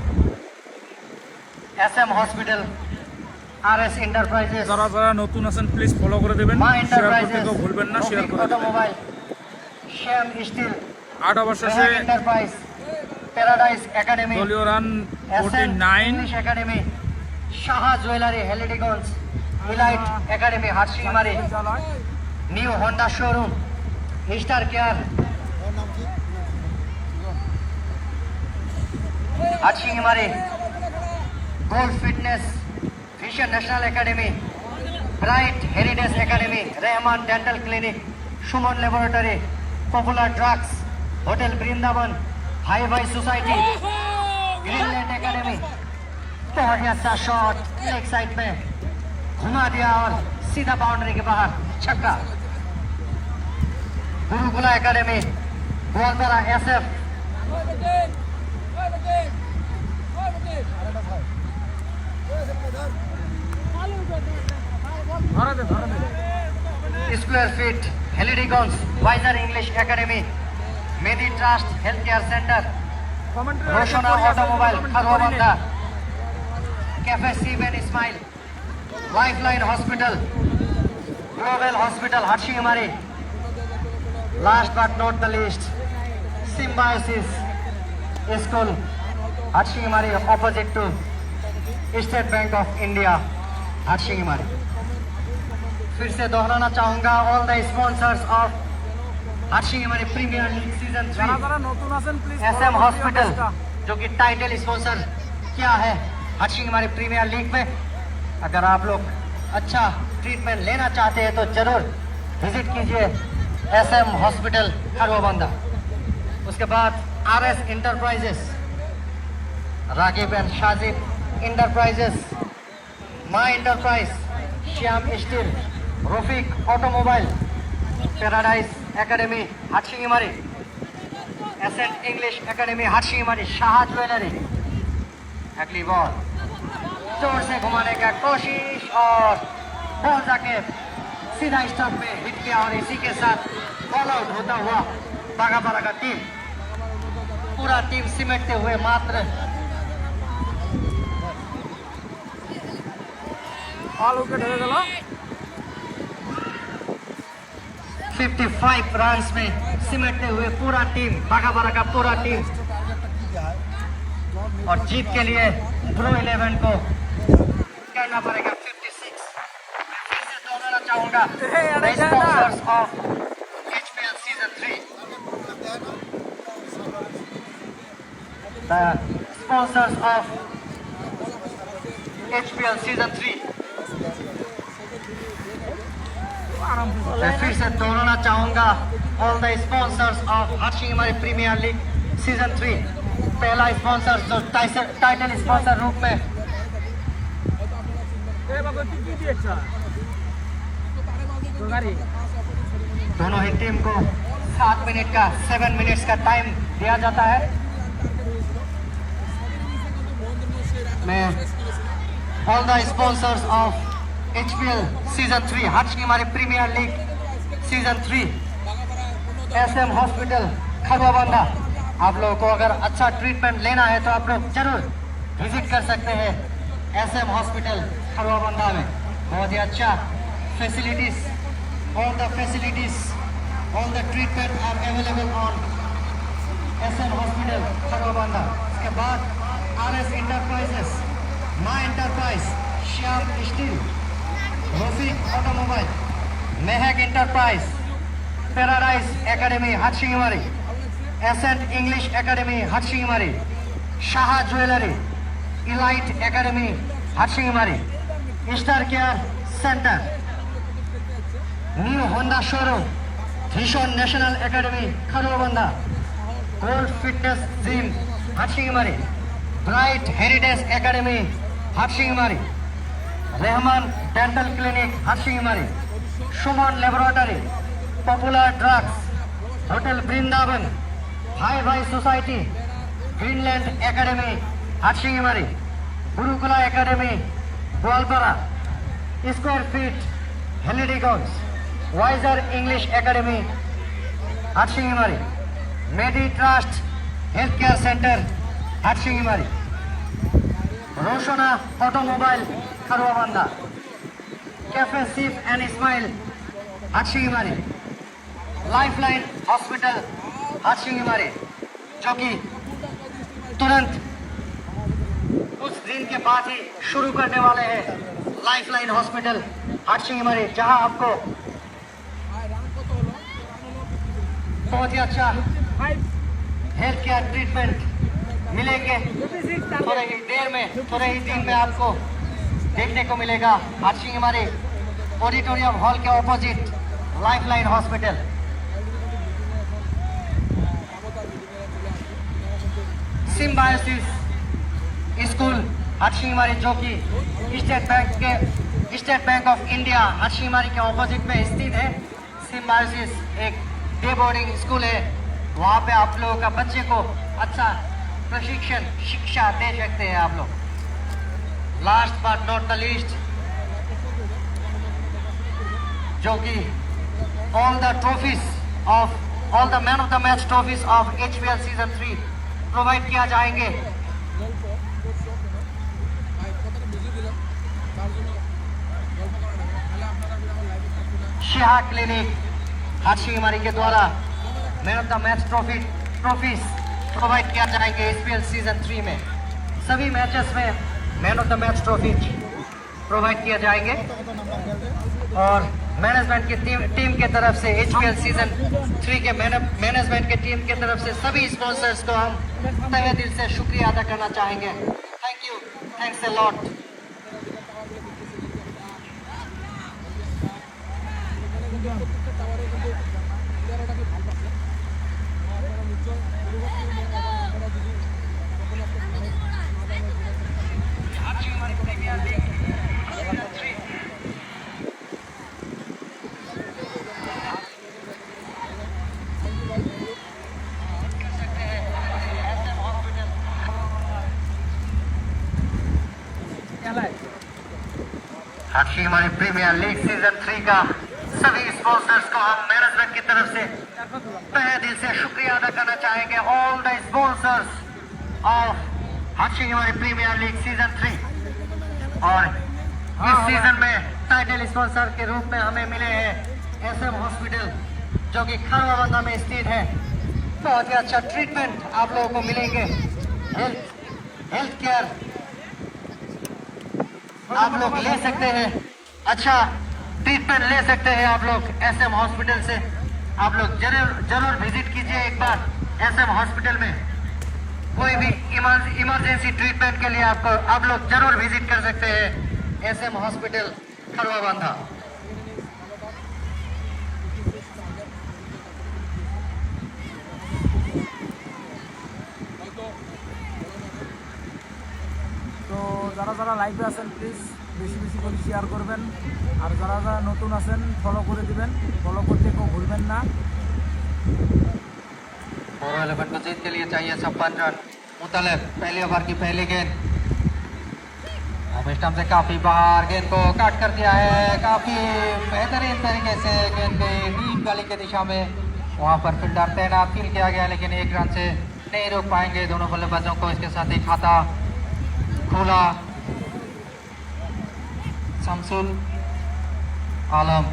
SM हॉस्पिटल, RS এন্টারপ্রাইজেস, যারা যারা নতুন আছেন প্লিজ ফলো করে দেবেন, মা শেয়ার করতে এন্টারপ্রাইজেস, কেউ ভুলবেন না, শেয়ার করে দেবেন। অটোমোবাইল, শ্যাম স্টিল, 8 ওভার শেষে মেহাক এন্টারপ্রাইজ, প্যারাডাইস একাডেমি, দলীয় রান এসএন 49। ইংলিশ একাডেমি, সাহা জুয়েলারি হেলিডিগঞ্জ, elite academy Hatsingimari, new Honda showroom, star care Hatsingimari, gold fitness, vision national academy, bright heritage academy, Rehman dental clinic, Suman laboratory, popular drugs, hotel Vrindavan, हाई Bhai society, greenland academy. बहुत ही अच्छा shot leg side में घुमा दिया और सीधा बाउंड्री के बाहर छक्का। Gurukula academy, Goalpara SF, square feet हेलिडिगंज, wiser English academy, medi trust health care centre, Roshna automobile Kharwabanda, cafe सीवेन smile, lifeline hospital, global hospital Hatsingimari, last but not the least symbiosis school Hatsingimari, opposite to State Bank of India Hatsingimari. फिर से दोहराना चाहूंगा, all the sponsors of Hatsingimari premier league season 3, যারা যারা নতুন আছেন please SM hospital जो कि टाइटल स्पॉन्सर क्या है हाटशिमारी प्रीमियर लीग में। अगर आप लोग अच्छा ट्रीटमेंट लेना चाहते हैं तो जरूर विजिट कीजिए SM हॉस्पिटल खरवाबंदा। उसके बाद RS enterprises, Ragib and Shajib enterprises, Maa enterprise, Shyam steel, Rafiq automobile, paradise academy Hatsingimari, ascent English academy Hatsingimari, Shah jewellery. अगली बॉल जोर से घुमाने का कोशिश और बॉल जाके सीधा स्टंप में हिट किया और इसी के साथ बॉल आउट होता हुआ बागाबारा का टीम, पूरा टीम सिमटते हुए मात्र অল উইকেট হয়ে গেল। 55 रन में सिमटते हुए पूरा टीम, बागाबारा का पूरा टीम, और जीत के लिए प्रो 11 को करना पड़ेगा 56। मैं फिर से दोहराना चाहूंगा, the sponsors of HPL season 3, the sponsors of HPL season 3। मैं फिर से दोहराना चाहूंगा, all the sponsors of Hatsingimari premier league season 3। पहला स्पॉन्सर जो टाइटल स्पॉन्सर रूप में दोनों ही टीम को 7 मिनट का 7 मिनट्स का टाइम दिया जाता है। मैं all the sponsors of HPL season 3 Hatsingimari premier league season 3, SM hospital Kharwabanda. आप लोगों को अगर अच्छा ट्रीटमेंट लेना है तो आप लोग जरूर विजिट कर सकते हैं SM हॉस्पिटल खरवाबंदा में। बहुत ही अच्छा facilities, all the facilities, all the treatment are available on SM hospital Kharwabanda. उसके बाद RS enterprises, Maa enterprise, Shyam steel, Rafiq automobile, Mehak enterprise, paradise academy Hatsingimari, ascent English academy Hatsingimari, Shah jewellery, elite academy Hatsingimari, star care centre, new Honda showroom, vision national academy Kharwabanda, gold fitness gym Hatsingimari, bright heritage academy Hatsingimari, Rahman dental clinic Hatsingimari, Suman laboratory, popular drugs, hotel Vrindavan, Bhai Bhai society, greenland academy Hatsingimari, Gurukula academy Goalpara, square feet हेलिडिगन्स, wiser English academy Hatsingimari, medi trust health care centre Hatsingimari, Roshna automobile Kharwabanda, cafe सीफ and smile Hatsingimari, lifeline hospital Hatsingimari, जो कि तुरंत कुछ दिन के बाद ही शुरू करने वाले हैं लाइफलाइन हॉस्पिटल हाटसिंगमारी, जहां आपको बहुत ही अच्छा हेल्थ केयर ट्रीटमेंट मिलेंगे। थोड़े ही दिन में आपको देखने को मिलेगा हाटसिंगमारी ऑडिटोरियम हॉल के opposite lifeline hospital. Symbiosis school Hatsingimari, जो कि State Bank of India Hatsingimari के ऑपोजिट में स्थित है। सिम्बायोसिस एक डे बोर्डिंग स्कूल है, वहाँ पे आप लोगों का बच्चे को अच्छा प्रशिक्षण शिक्षा दे सकते हैं आप लोग। Last but not the least, जो कि all the man of the match trophies of HPL season 3 provide किया जाएंगे। शिहा क्लिनिक हाटसिंगमारी के द्वारा man of the match trophies provide किया जाएंगे HPL सीजन 3 में। सभी मैचेस में man of the match trophies provide किया जाएंगे और मैनेजमेंट की टीम के तरफ से HPL सीजन 3 के मैनेजमेंट के टीम के तरफ से सभी स्पॉन्सर्स को हम तहे दिल से शुक्रिया अदा करना चाहेंगे। Thank you, thanks a lot. Hatsingimari premier league season 3 का सभी स्पॉन्सर्स को हम मैनेजमेंट की तरफ से तहे दिल से शुक्रिया अदा करना चाहेंगे। All the sponsors of Hatsingimari premier league season 3। और इस सीजन में टाइटल स्पॉन्सर के रूप में हमें मिले हैं SM हॉस्पिटल, जो कि खरवाबंदा में स्थित है। बहुत ही अच्छा ट्रीटमेंट आप लोगों को मिलेंगे, हेल्थ केयर आप लोग ले सकते हैं, अच्छा ट्रीटमेंट ले सकते हैं आप लोग SM हॉस्पिटल से। आप लोग जरूर विजिट कीजिए एक बार SM हॉस्पिटल में। कोई भी इमरजेंसी ट्रीटमेंट के लिए आप लोग जरूर विजिट कर सकते हैं SM हॉस्पिटल खरवाबंदा। তো যারা যারা লাইভে আছেন প্লিজ বেশি বেশি করে শেয়ার করবেন, আর যারা যারা নতুন আছেন ফলো করে দিবেন, ফলো করতে কেউ ভুলবেন না। और 11 को जीत के लिए चाहिए 56 रन। मुतलब पहली ओवर की पहली गेंद, स्टंप से काफी बाहर गेंद को काट कर दिया है। काफी बेहतरीन तरीके से गेंद गई डीप गली के दिशा में, वहां पर फील्डर तैनात किया गया, लेकिन एक रन से नहीं रोक पाएंगे दोनों बल्लेबाजों को। इसके साथ ही खाता खोला शमसुल आलम।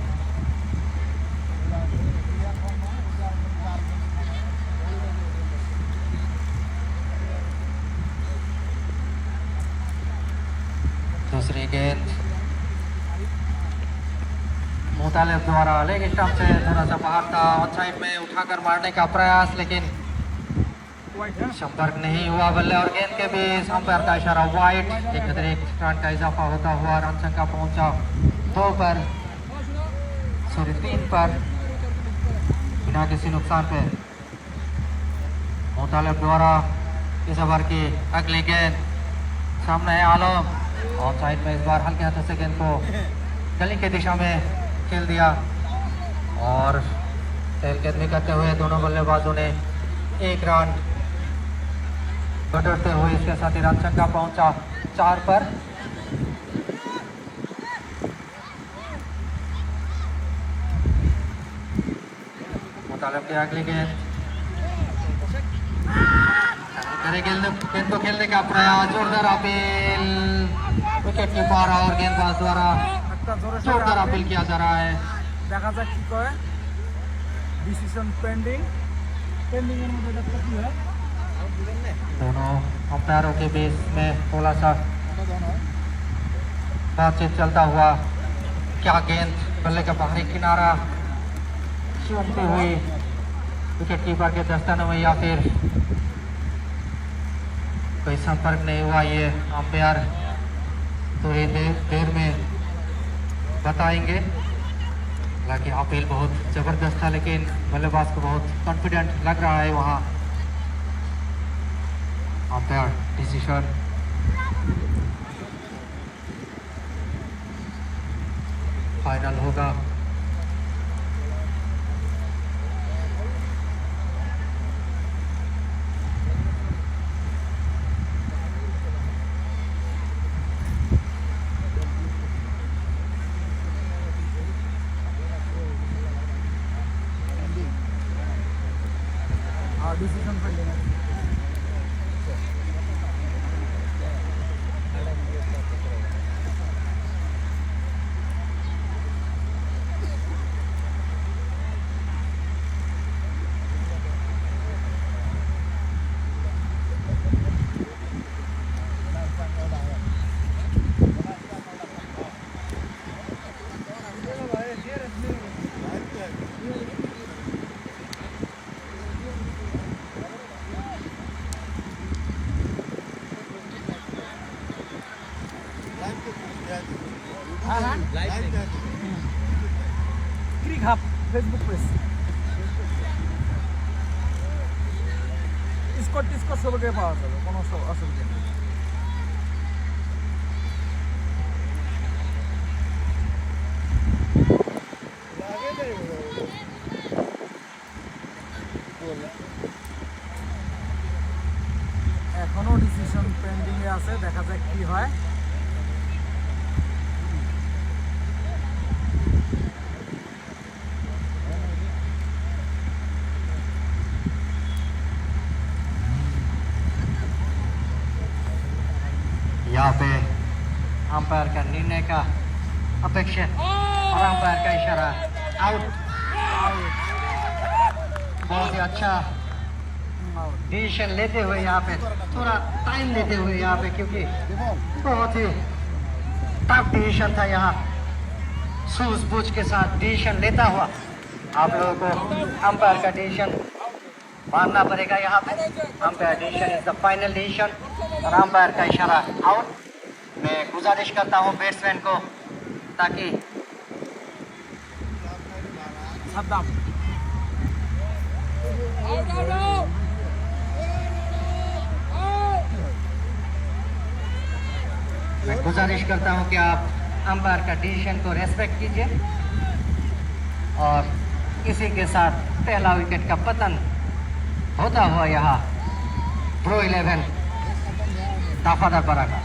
दूसरी गेंद मुतालिब द्वारा लेग स्टंप से थोड़ा सा बाहर था, ऑन साइड में उठाकर मारने का प्रयास, लेकिन संपर्क नहीं हुआ बल्ले और गेंद के बीच अंपायर का इशारा वाइड। एक अतिरिक्त रन का इजाफा होता हुआ रन संख्या पहुंचा 2 पर, सॉरी 3 पर बिना किसी नुकसान पे। मुतालिब द्वारा इस ओवर की अगली गेंद सामने है आलम, ऑन साइड में इस बार हल्के हाथों से गेंद को गली की दिशा में खेल दिया और चहलकदमी करते हुए दोनों बल्लेबाजों ने 1 रन बढ़ते हुए इसके साथ ही रन संख्या पहुंचा 4 पर। मुतालिब की अगली गेंद गेंद को खेलने का प्रयास, जोरदार अपील विकेट कीपर और गेंदबाज द्वारा जोरदार अपील किया जा रहा है। দেখা যাক কি করে। ডিসিশন পেন্ডিং এর মধ্যে কি হয়? दोनों अंपायरों के बीच में थोड़ा सा बातचीत चलता हुआ, क्या गेंद बल्ले का बाहरी किनारा चूमती हुई विकेट कीपर के दस्ताने में या फिर कोई संपर्क नहीं हुआ, ये अंपायर थोड़ी देर में बताएंगे। हालांकि अपील बहुत ज़बरदस्त था लेकिन बल्लेबाज को बहुत कॉन्फिडेंट लग रहा है वहाँ। अंपायर डिसीजन फाइनल होगा। ডিসিশন পেন্ডিং আছে। ক্রিক হাব ফেসবুক পেজ স্কট সবকে পাওয়া যাবে, কোনো অসুবিধা নেই। এখনো ডিসিশন পেন্ডিং এ আছে, দেখা যাক কি হয়। यहाँ पे अंपायर का निर्णय का अपेक्षा और अंपायर का इशारा आउट। बहुत ही अच्छा डिसीजन लेते हुए यहाँ पे, थोड़ा टाइम लेते हुए यहाँ पे, क्योंकि बहुत ही टफ डिसीजन था यहाँ। सूझबूझ के साथ डिसीजन लेता हुआ आप लोगों को अंपायर का डिसीजन मानना पड़ेगा। यहाँ पे umpire decision is the final decision और अंपायर का इशारा आउट। मैं गुजारिश करता हूँ बैट्समैन को ताकि मैं गुजारिश करता हूँ कि आप अंपायर का डिसीजन को रेस्पेक्ट कीजिए और इसी के साथ पहला विकेट का पतन होता हुआ यहाँ प्रो 11 दाफादार पड़ा का।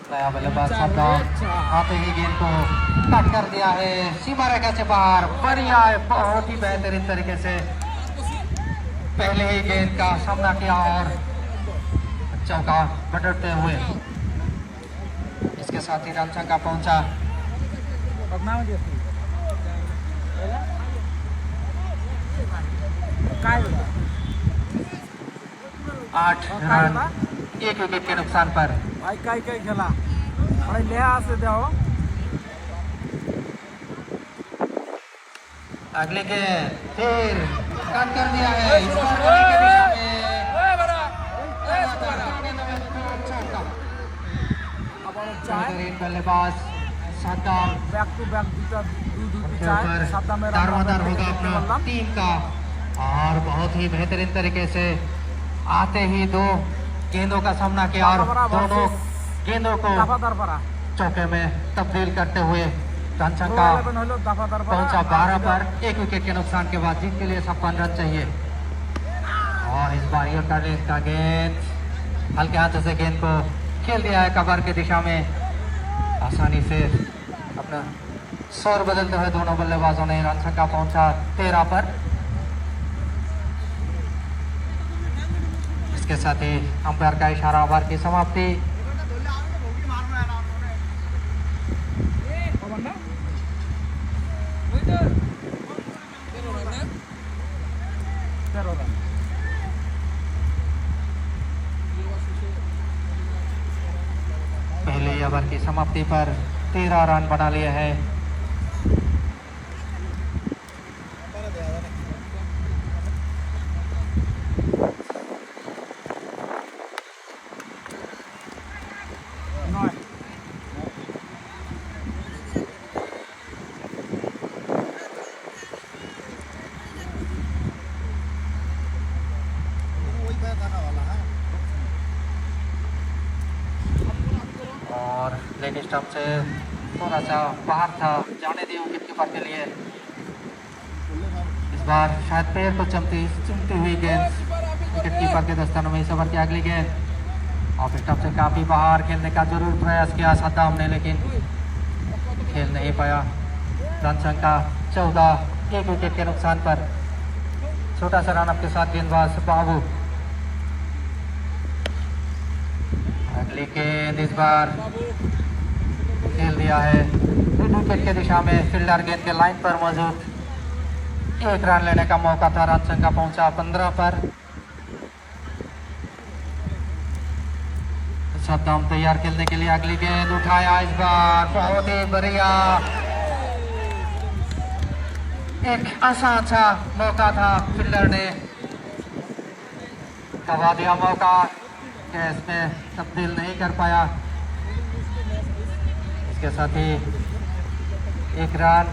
नया बल्लेबाज आते ही गेंद को कट कर दिया है सीमा रेखा से बाहर। बढ़िया है, बहुत ही बेहतरीन तरीके से पहले ही गेंद का सामना किया और चौका बटरते हुए इसके साथ ही रन संख्या पहुंचा। काय होता 8 रन 1 विकेट के नुकसान पर। भाई काय काय खेला भाई ले आसे देओ अगले के फिर कट कर दिया है इस बार बॉलिंग की दिशा में बेहतरीन बल्लेबाज सद्दाम बैक टू बैक दूसरा दू के चार ऊपर सादा में दारोमदार होगा अपना टीम का और बहुत ही बेहतरीन तरीके से आते ही 2 गेंदों का सामना किया और दोनों गेंदों को दफादार पड़ा चौके में तब्दील करते हुए रन संख्या दफादार पहुंचा 12 पर 1 विकेट के नुकसान के बाद जीत के लिए 56 रन चाहिए। और इस बार ये का गेंद हल्के हाथों से गेंद को खेल दिया है कवर की दिशा में, आसानी से अपना स्वर बदलते हुए दोनों बल्लेबाजों ने रन संख्या पहुंचा 13 पर। इसके साथ ही अंपायर का इशारा ओवर की समाप्ति। पहले ओवर की समाप्ति पर 13 रन बना लिए हैं। और लेग स्टंप से थोड़ा सा बाहर था, जाने दिए विकेट कीपर के लिए। इस बार शायद पैर को चुमती हुई गेंद विकेट कीपर के दस्तानों में। इस ओवर की अगली गेंद ऑफ स्टंप से काफी बाहर खेलने का जरूर प्रयास किया सद्दाम ने, लेकिन खेल नहीं पाया। रन संख्या 14 1 विकेट के नुकसान पर। छोटा सा रन अप के साथ गेंदबाज बाबू। अगली गेंद इस बार खेल दिया है मिड विकेट की दिशा में। फील्डर गेंद के लाइन पर मौजूद, 1 रन लेने का मौका था। रन संख्या पहुंचा 15 पर। सद्दाम तैयार खेलने के लिए। अगली गेंद उठाया इस बार, बहुत ही बढ़िया। एक आसान सा मौका था, फील्डर ने गवा दिया मौका, कैच में तब्दील नहीं कर पाया। इसके साथ ही 1 रन।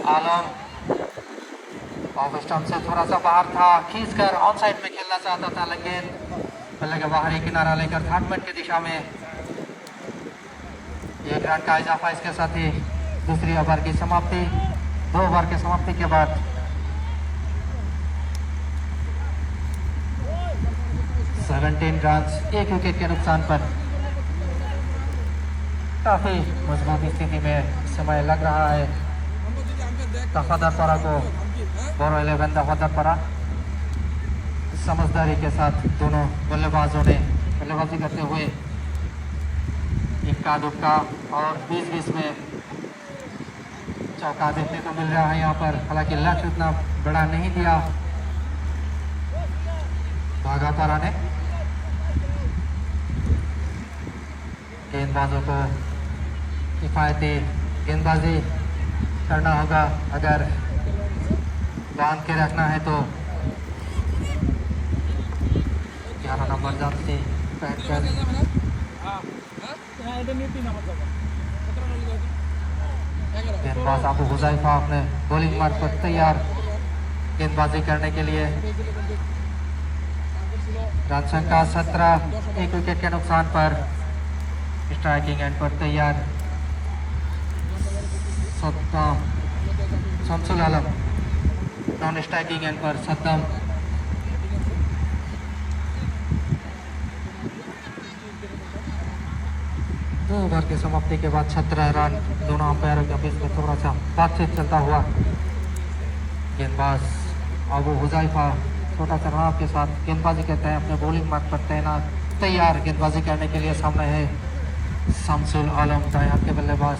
आलम ऑफ स्टंप से थोड़ा सा बाहर था, खींचकर ऑन साइड में खेलना चाहता था, लेकिन बल्ले का बाहरी किनारा लेकर थर्ड मैन की दिशा में 1 रन का इजाफा। इसके साथ ही दूसरी ओवर की समाप्ति। 2 ओवर की समाप्ति के बाद 17 रन 1 विकेट के नुकसान पर। काफी मजबूत स्थिति में इस समय लग रहा है दफादारपरा को। बोरो 11 दफादारपरा समझदारी के साथ दोनों बल्लेबाजों ने बल्लेबाजी करते हुए इक्का दुक्का और 20-20 में चौका देखने को मिल रहा है यहाँ पर। हालांकि लक्ष्य उतना बड़ा नहीं दिया भागापारा ने। गेंदबाजों को किफायती गेंदबाजी करना होगा अगर बांध के रखना है तो। 11 नंबर जर्सी पहनकर गेंदबाज अबू हुज़ैफा अपने बॉलिंग मार्ग पर तैयार गेंदबाजी करने के लिए। रन संख्या 17 1 विकेट के नुकसान पर। स्ट्राइकिंग एंड पर तैयार सद्दाम शमसुल आलम। नॉन स्ट्राइकिंग एंड पर सद्दाम। दो ओवर की समाप्ति के बाद 17 रन। दोनों अंपायरों के बीच में थोड़ा सा बातचीत चलता हुआ गेंदबाज अबू हुज़ैफा छोटा सा रन के साथ गेंदबाजी करते हैं अपने बॉलिंग मार्ग पर तैनात। तैयार गेंदबाजी करने के लिए। सामने है शमसुल आलम दाएं हाथ के बल्लेबाज।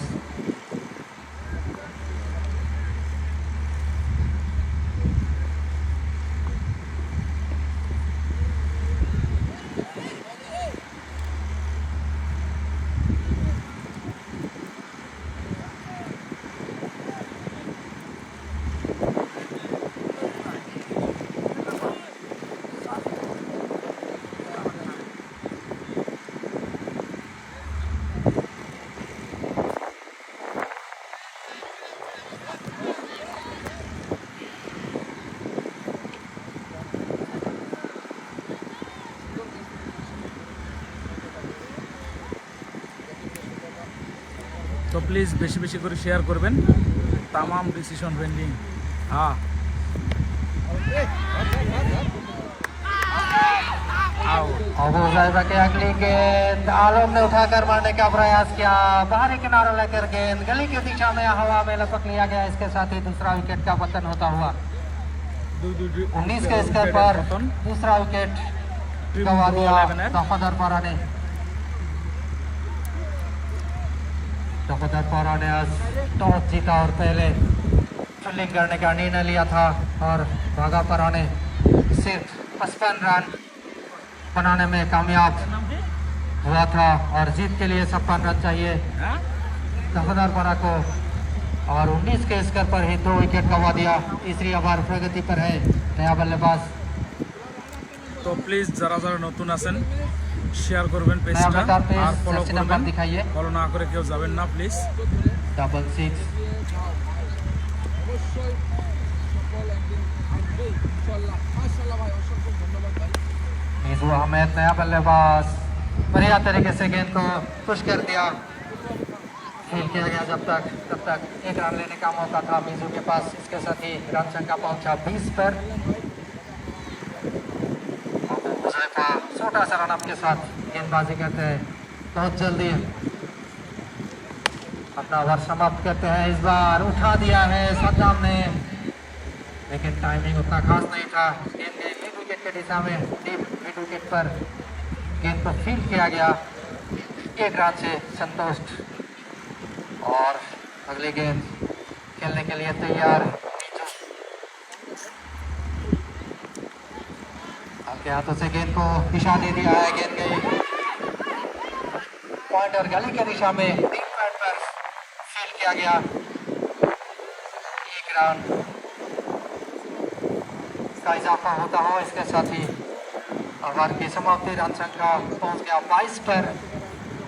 তো প্লিজ বেশি বেশি করে শেয়ার করবেন। তামাম ডিসিশন পেন্ডিং। हाँ अबू हुज़ैफा की अगली गेंद आलम ने उठाकर मारने का प्रयास किया। बाहरी किनारा लेकर गेंद गली की दिशा में हवा में लपक लिया गया। इसके साथ ही दूसरा विकेट का पतन होता हुआ 19 के स्कोर पर दूसरा विकेट गंवा दिया दफादार पारा ने। दफादार पारा ने आज टॉस जीता और पहले फील्डिंग करने का निर्णय लिया था और भागा पारा ने सिर्फ 55 रन बनाने में कामयाब हुआ था और जीत के लिए 56 रन चाहिए दफादार पारा को और 19 के स्कोर पर ही 2 विकेट गंवा दिया। तीसरी ओवर प्रगति पर है नया बल्लेबाज। तो प्लीज যারা যারা নতুন আছেন শেয়ার করবেন नया পেজটা बता पे আর ফলো सेक्शन नंबर করবেন। दिखाइए। ফলো না করে কেউ যাবেন না প্লিজ। 66 मिजू अहमद नया बल्लेबाज बढ़िया तरीके से गेंद को पुश कर दिया। खेल किया गया तब तक 1 रन लेने का मौका था मिजू के पास। इसके साथ ही रन संख्या पहुंचा 20 पर। हुज़ैफा छोटा सा रन के साथ गेंदबाजी करते हैं बहुत जल्दी अपना ओवर समाप्त करते हैं। इस बार उठा दिया है सद्दाम ने लेकिन टाइमिंग उतना खास नहीं था। गेंद गई मिड विकेट के दिशा में डीप मिड विकेट पर गेंद को फील्ड किया गया 1 रन से संतुष्ट और अगली गेंद खेलने के लिए तैयार। हल्के हाथों से गेंद को दिशा दे दिया है। गेंद गई पॉइंट और गली की दिशा में 3 पॉइंट पर फील्ड किया गया 1 रन का इजाफा होता हो। इसके साथ ही ओवर की समाप्ति रन संख्या पहुंच गया 22 पर।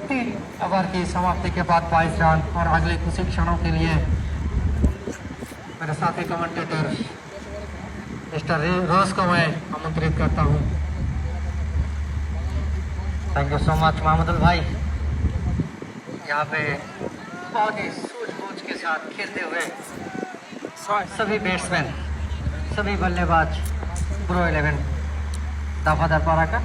3 ओवर की समाप्ति के बाद 22 रन और अगले कुछ क्षणों के लिए मेरे साथी कमेंटेटर मिस्टर रोज को मैं आमंत्रित करता हूं। Thank you so much Mahmudul भाई। यहाँ पे बहुत ही सूझबूझ के साथ खेलते हुए सभी बैट्समैन सभी बल्लेबाज प्रो 11 दफादार पारा का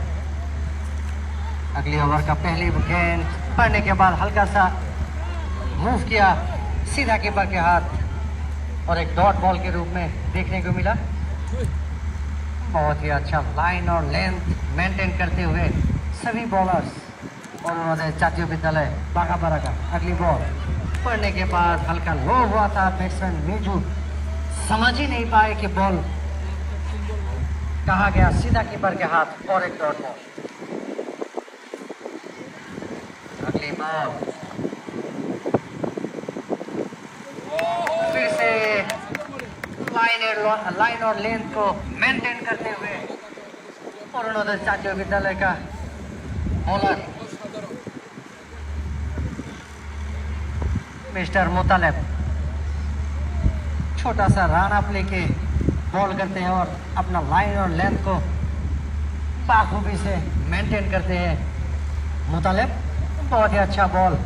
अगली ओवर का पहली गेंद पड़ने के बाद हल्का सा मूव किया सीधा कीपर के हाथ और एक डॉट बॉल के रूप में देखने को मिला। बहुत ही अच्छा लाइन और लेंथ मेंटेन करते हुए सभी बॉलर्स और उन्होंने जातीय विद्यालय बागापारा का अगली बॉल पड़ने के बाद हल्का लो हुआ था। बैट्समैन मिजू समझ ही नहीं पाए कि बॉल कहा गया सीधा कीपर के हाथ और एक डॉट बॉल। अगली बॉल फिर से लाइन और लेंथ को मेंटेन करते हुए और उन्होंने जातीय विद्यालय का बॉलर मिस्टर मुतालिब छोटा सा रन अप लेके बॉल करते हैं और अपना लाइन और लेंथ को बाखूबी से मेंटेन करते हैं। मुतालिब बहुत ही अच्छा बॉल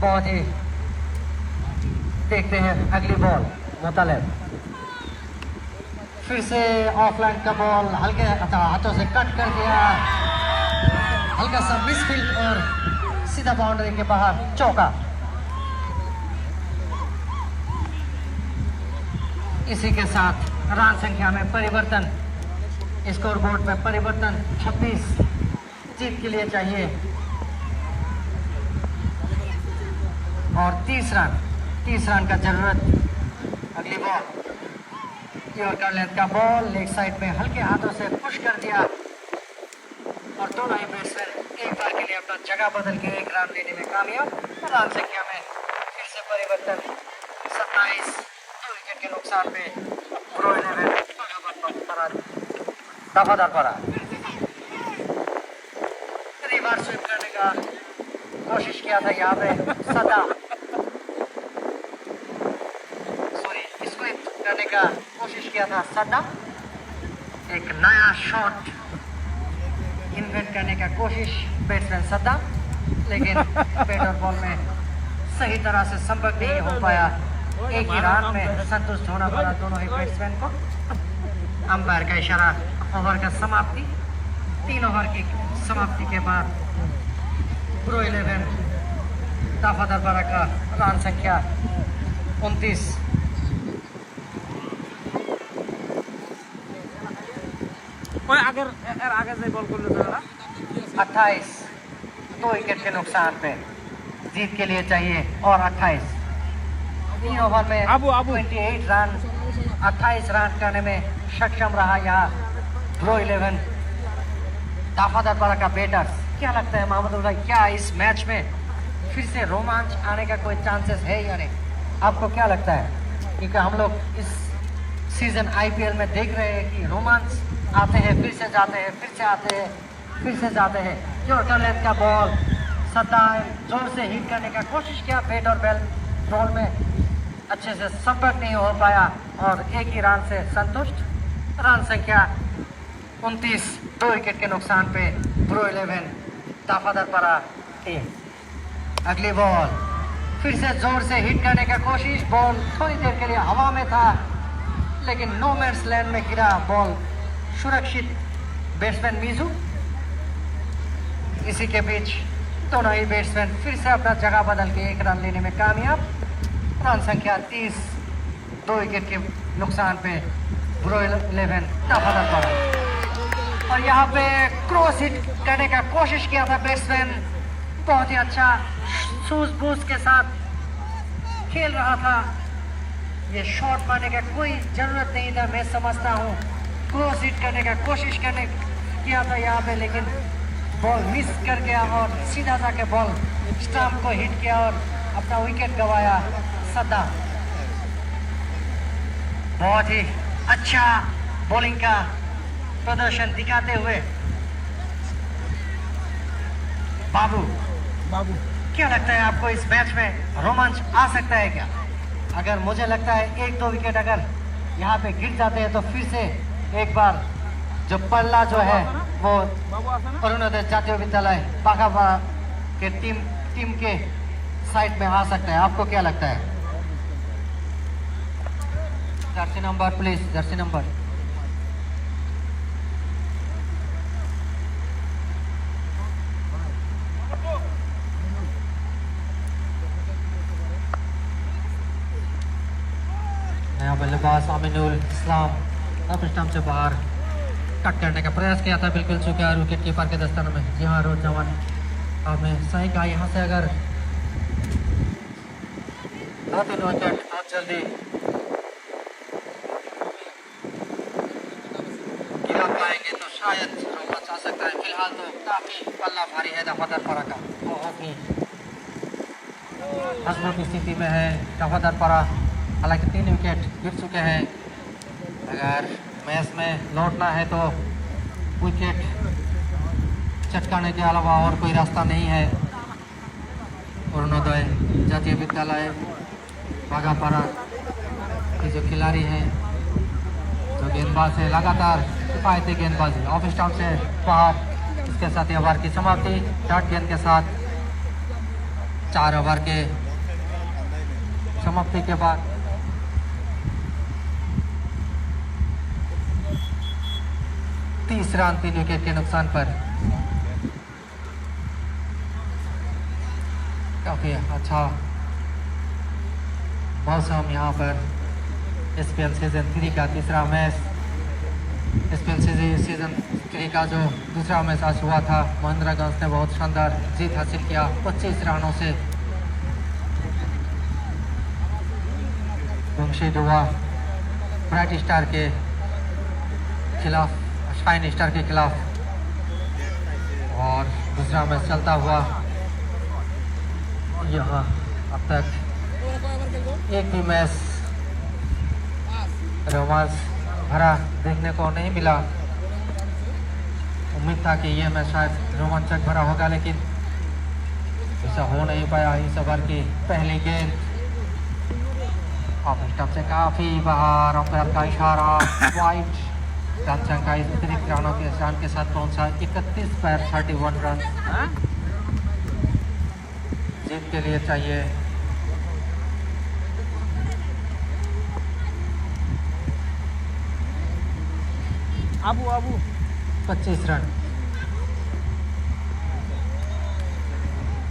बहुत ही देखते हैं अगली बॉल मुतालिब फिर से ऑफलाइन का बॉल हल्के हाथों से कट कर दिया हल्का सा मिसफील्ड और सीधा बाउंड्री के बाहर चौका। इसी के साथ रन संख्या में परिवर्तन स्कोर बोर्ड में परिवर्तन 26 जीत के लिए चाहिए और 30 रन का जरूरत। अगली बॉल यॉर्कर लेंथ का बॉल लेग साइड में हल्के हाथों से पुश कर दिया और दोनों ही बैट्समैन एक बार के लिए अपना जगह बदल के एक रन लेने में कामयाब। रन संख्या में फिर से परिवर्तन 27 2 विकेट के नुकसान पे प्रो 11 दफादार पड़ा। रिवर्स स्वीप करने का कोशिश किया था यहाँ पे सदा करने का कोशिश किया था सदा। एक नया शॉट इन्वेंट करने का कोशिश बैट्समैन सदा, लेकिन बैट और बॉल में सही तरह से संपर्क नहीं हो पाया। एक ही रन में संतुष्ट होना पड़ा दोनों ही बैट्समैन को। अंपायर का इशारा ओवर का समाप्ति। 3 ओवर की समाप्ति के बाद प्रो 11 दफादार बारह का रन संख्या 29। आगे से बॉल कर लेता 28 2 विकेट के नुकसान पे जीत के लिए चाहिए और 28 3 ओवर में 28 रन 28 रन करने में सक्षम रहा यहाँ प्रो 11 दफादार बारह का बैटर्स। क्या लगता है मोहम्मद भाई, क्या इस मैच में फिर से रोमांच आने का कोई चांसेस है या नहीं? आपको क्या लगता है? क्योंकि हम लोग इस सीजन IPL में देख रहे हैं कि रोमांच आते हैं, फिर से जाते हैं, फिर से आते हैं, फिर से जाते हैं। यॉर्कर लेंथ का बॉल सदा जोर से हिट करने का कोशिश किया, बैट और बॉल में अच्छे से संपर्क नहीं हो पाया और एक ही रन से संतुष्ट। रन संख्या 29 2 विकेट के नुकसान पे प्रो 11 दफादार पड़ा टीम। अगली बॉल फिर से जोर से हिट करने का कोशिश, बॉल थोड़ी देर के लिए हवा में था लेकिन नो मैन्स लैंड में गिरा बॉल सुरक्षित बैट्समैन मीजू। इसी के बीच दोनों ही बैट्समैन फिर से अपना जगह बदल के एक रन लेने में कामयाब। रन संख्या 30 2 विकेट के नुकसान पे प्रो 11 दफादार पड़ा। और यहाँ पे क्रॉस हिट करने का कोशिश किया था बैट्समैन, बहुत ही अच्छा सूझबूझ के साथ खेल रहा था। ये शॉट मारने का कोई जरूरत नहीं था, मैं समझता हूँ। क्रॉस हिट करने का कोशिश किया था यहाँ पे, लेकिन बॉल मिस कर गया और सीधा जाके बॉल स्टंप को हिट किया और अपना विकेट गंवाया सदा। बहुत ही अच्छा बॉलिंग का प्रदर्शन दिखाते हुए बाबू क्या लगता है आपको, इस मैच में रोमांच आ सकता है क्या? अगर मुझे लगता है 1-2 विकेट अगर यहाँ पे गिर जाते हैं तो फिर से एक बार जो पल्ला जो है वो अरुणोदय जातीय विद्यालय बाघापारा के टीम के साइड में आ सकता है। आपको क्या लगता है? Jersey number please, Jersey number. नया बल्लेबाज आमिनुल इस्लाम अब स्टंप से बाहर कट करने का प्रयास किया था, बिल्कुल चुका विकेट कीपर के दस्ताने में। जी हाँ, रोज जवान आपने सही कहा। यहाँ से अगर 2-3 विकेट बहुत जल्दी गिरा पाएंगे तो शायद रोमांच आ सकता है। फिलहाल तो काफी पल्ला भारी है दफादार परा का, बहुत ही मजबूत स्थिति में है दफादार परा। हालांकि 3 विकेट गिर चुके हैं। अगर मैच में लौटना है तो विकेट चटकाने के अलावा और कोई रास्ता नहीं है। अरुणोदय जातीय विद्यालय बाघापारा के जो खिलाड़ी हैं, जो गेंदबाज है, लगातार किफायती गेंदबाजी ऑफ स्टंप से बाहर। इसके साथ ही ओवर की समाप्ति डॉट गेंद के साथ। 4 ओवर के समाप्ति के बाद 30 रन 3 विकेट के नुकसान पर काफी अच्छा मौसम यहाँ पर SPL सीजन 3 का तीसरा मैच एसपीएल सीजन 3 का जो दूसरा मैच आज हुआ था, महिंद्रागंज ने बहुत शानदार जीत हासिल किया 25 रनों से। वंशी दुआ ब्राइट स्टार के खिलाफ, शाइन स्टार के खिलाफ, और दूसरा मैच चलता हुआ यहाँ अब तक एक भी मैच रोमांस भरा देखने को नहीं मिला। उम्मीद था कि ये मैच शायद रोमांचक भरा होगा, लेकिन ऐसा हो नहीं पाया। इस ओवर की पहली गेंद ऑफ स्टंप से काफी बाहर, अंपायर का इशारा, वाइड। का इस अतिरिक्त रनों के रन के साथ पहुंचा 31 पर 31 रन जीत के लिए चाहिए। आबू आबू 25 रन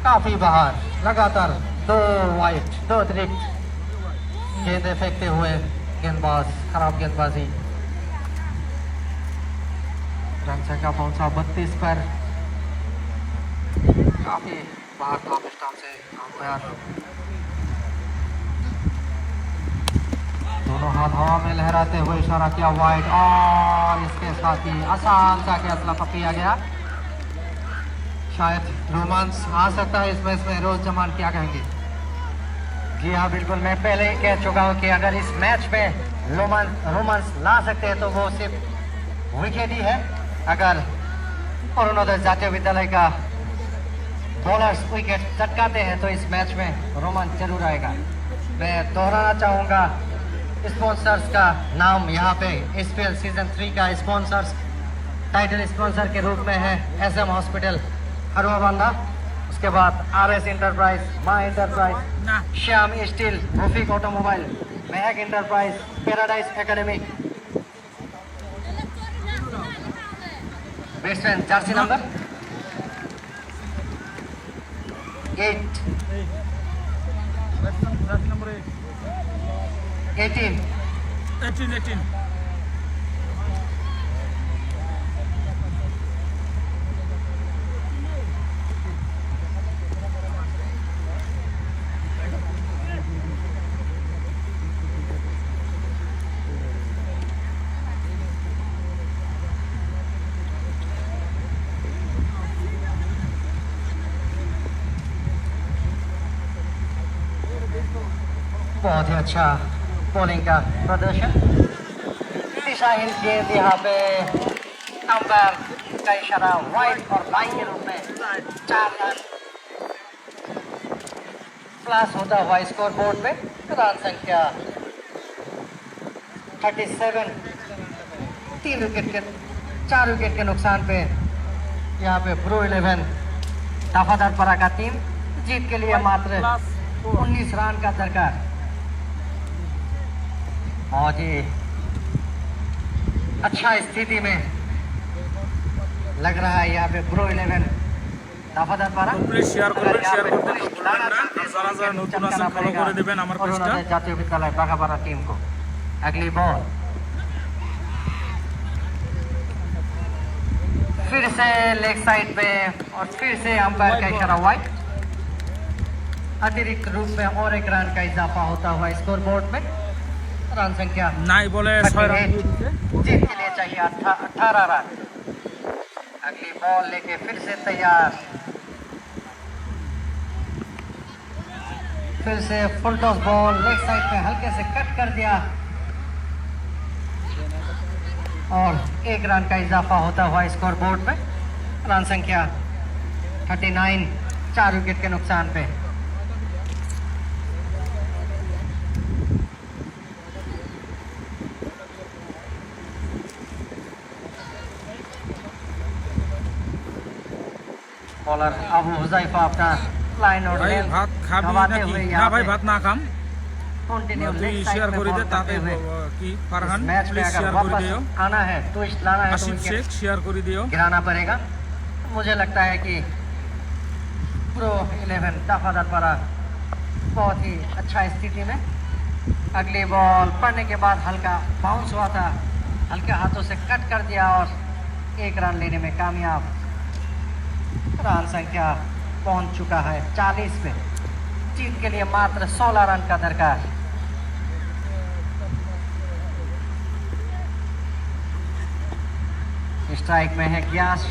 काफी बाहर, लगातार 2 वाइड, 2 अतिरिक्त गेंदें फेंकते हुए गेंदबाज, खराब गेंदबाजी। रन संख्या पहुंचा 32 पर, काफी बाहर था स्टंप से अंपायर। दोनों हाथ हवा में लहराते हुए इशारा किया वाइड, और इसके साथ ही आसान सा फैसला पकड़ा गया। शायद रोमांस आ सकता है इस मैच में। रोज जमान क्या कहेंगे? जी हाँ, बिल्कुल। मैं पहले ही कह चुका हूँ कि अगर इस मैच में रोमांस ला सकते हैं तो वो सिर्फ विकेट ही है। अगर अरुणोदय जातीय विद्यालय का बॉलर्स विकेट चटकाते हैं तो इस मैच में रोमांच जरूर आएगा। मैं दोहराना चाहूँगा स्पॉन्सर्स का नाम। यहाँ पे एसपीएल सीजन 3 का स्पॉन्सर्स टाइटल स्पॉन्सर के रूप में है एसएम हॉस्पिटल हरुआबांधा, उसके बाद RS enterprise, Maa enterprise, Shyam steel, Rafiq automobile, Mahak enterprise, paradise academy. Batsman jersey number 8, 18। बहुत ही अच्छा बॉलिंग का प्रदर्शन। दिशाहीन गेंद यहाँ पे अंपायर का इशारा वाइड और लाइन के रूप में 4 रन प्लस होता हुआ स्कोर बोर्ड पे। रन संख्या 37, 4 विकेट के नुकसान पे यहाँ पे प्रो 11 दफादार परा का टीम जीत के लिए मात्र 19 रन का दरकार। और ये अच्छा स्थिति में लग रहा है यहाँ पे प्रो 11 দফাদার পারা। শেয়ার করবেন, যারা যারা নতুন আছেন ফলো করে দিবেন আমার পেজটা। জাতীয় বিদ্যালয় বাঘাপাড়া टीम को अगली बॉल फिर से लेग साइड पे और फिर से अंपायर का इशारा वाइड। अतिरिक्त रूप में और एक रन का इजाफा होता हुआ स्कोर बोर्ड में। रन संख्या নাই বলে 6 রান जीत के लिए चाहिए 18 रन। अगली बॉल लेके फिर से तैयार, फिर से full toss ball leg side पे हल्के से कट कर दिया और 1 रन का इजाफा होता हुआ स्कोर बोर्ड पे। रन संख्या 39, 4 विकेट के नुकसान पे। बॉलर अबू हुजैफा अपना लाइन और ভাই लेंथ ভাত খাবি गंवाते নাকি? हुए না यहाँ ভাই पे ভাত না খাম, कंटिन्यू তুই लेग साइड শেয়ার में করে দে बॉल তাতে करते हुए কি ফারহান मैच में প্লিজ अगर শেয়ার করে দিও। वापस आना है, ट्विस्ट लाना है तो आशिफ विकेट शेख শেয়ার করে দিও। गिराना पड़ेगा। मुझे लगता है कि प्रो 11 दफादार परा बहुत ही अच्छा स्थिति में। अगली बॉल पड़ने के बाद हल्का बाउंस हुआ था हल्के हाथों से कट कर दिया और 1 रन लेने में कामयाब। रन संख्या पहुंच चुका है 40 पे। जीत के लिए मात्र 16 रन का दरकार। स्ट्राइक में है ग्यास,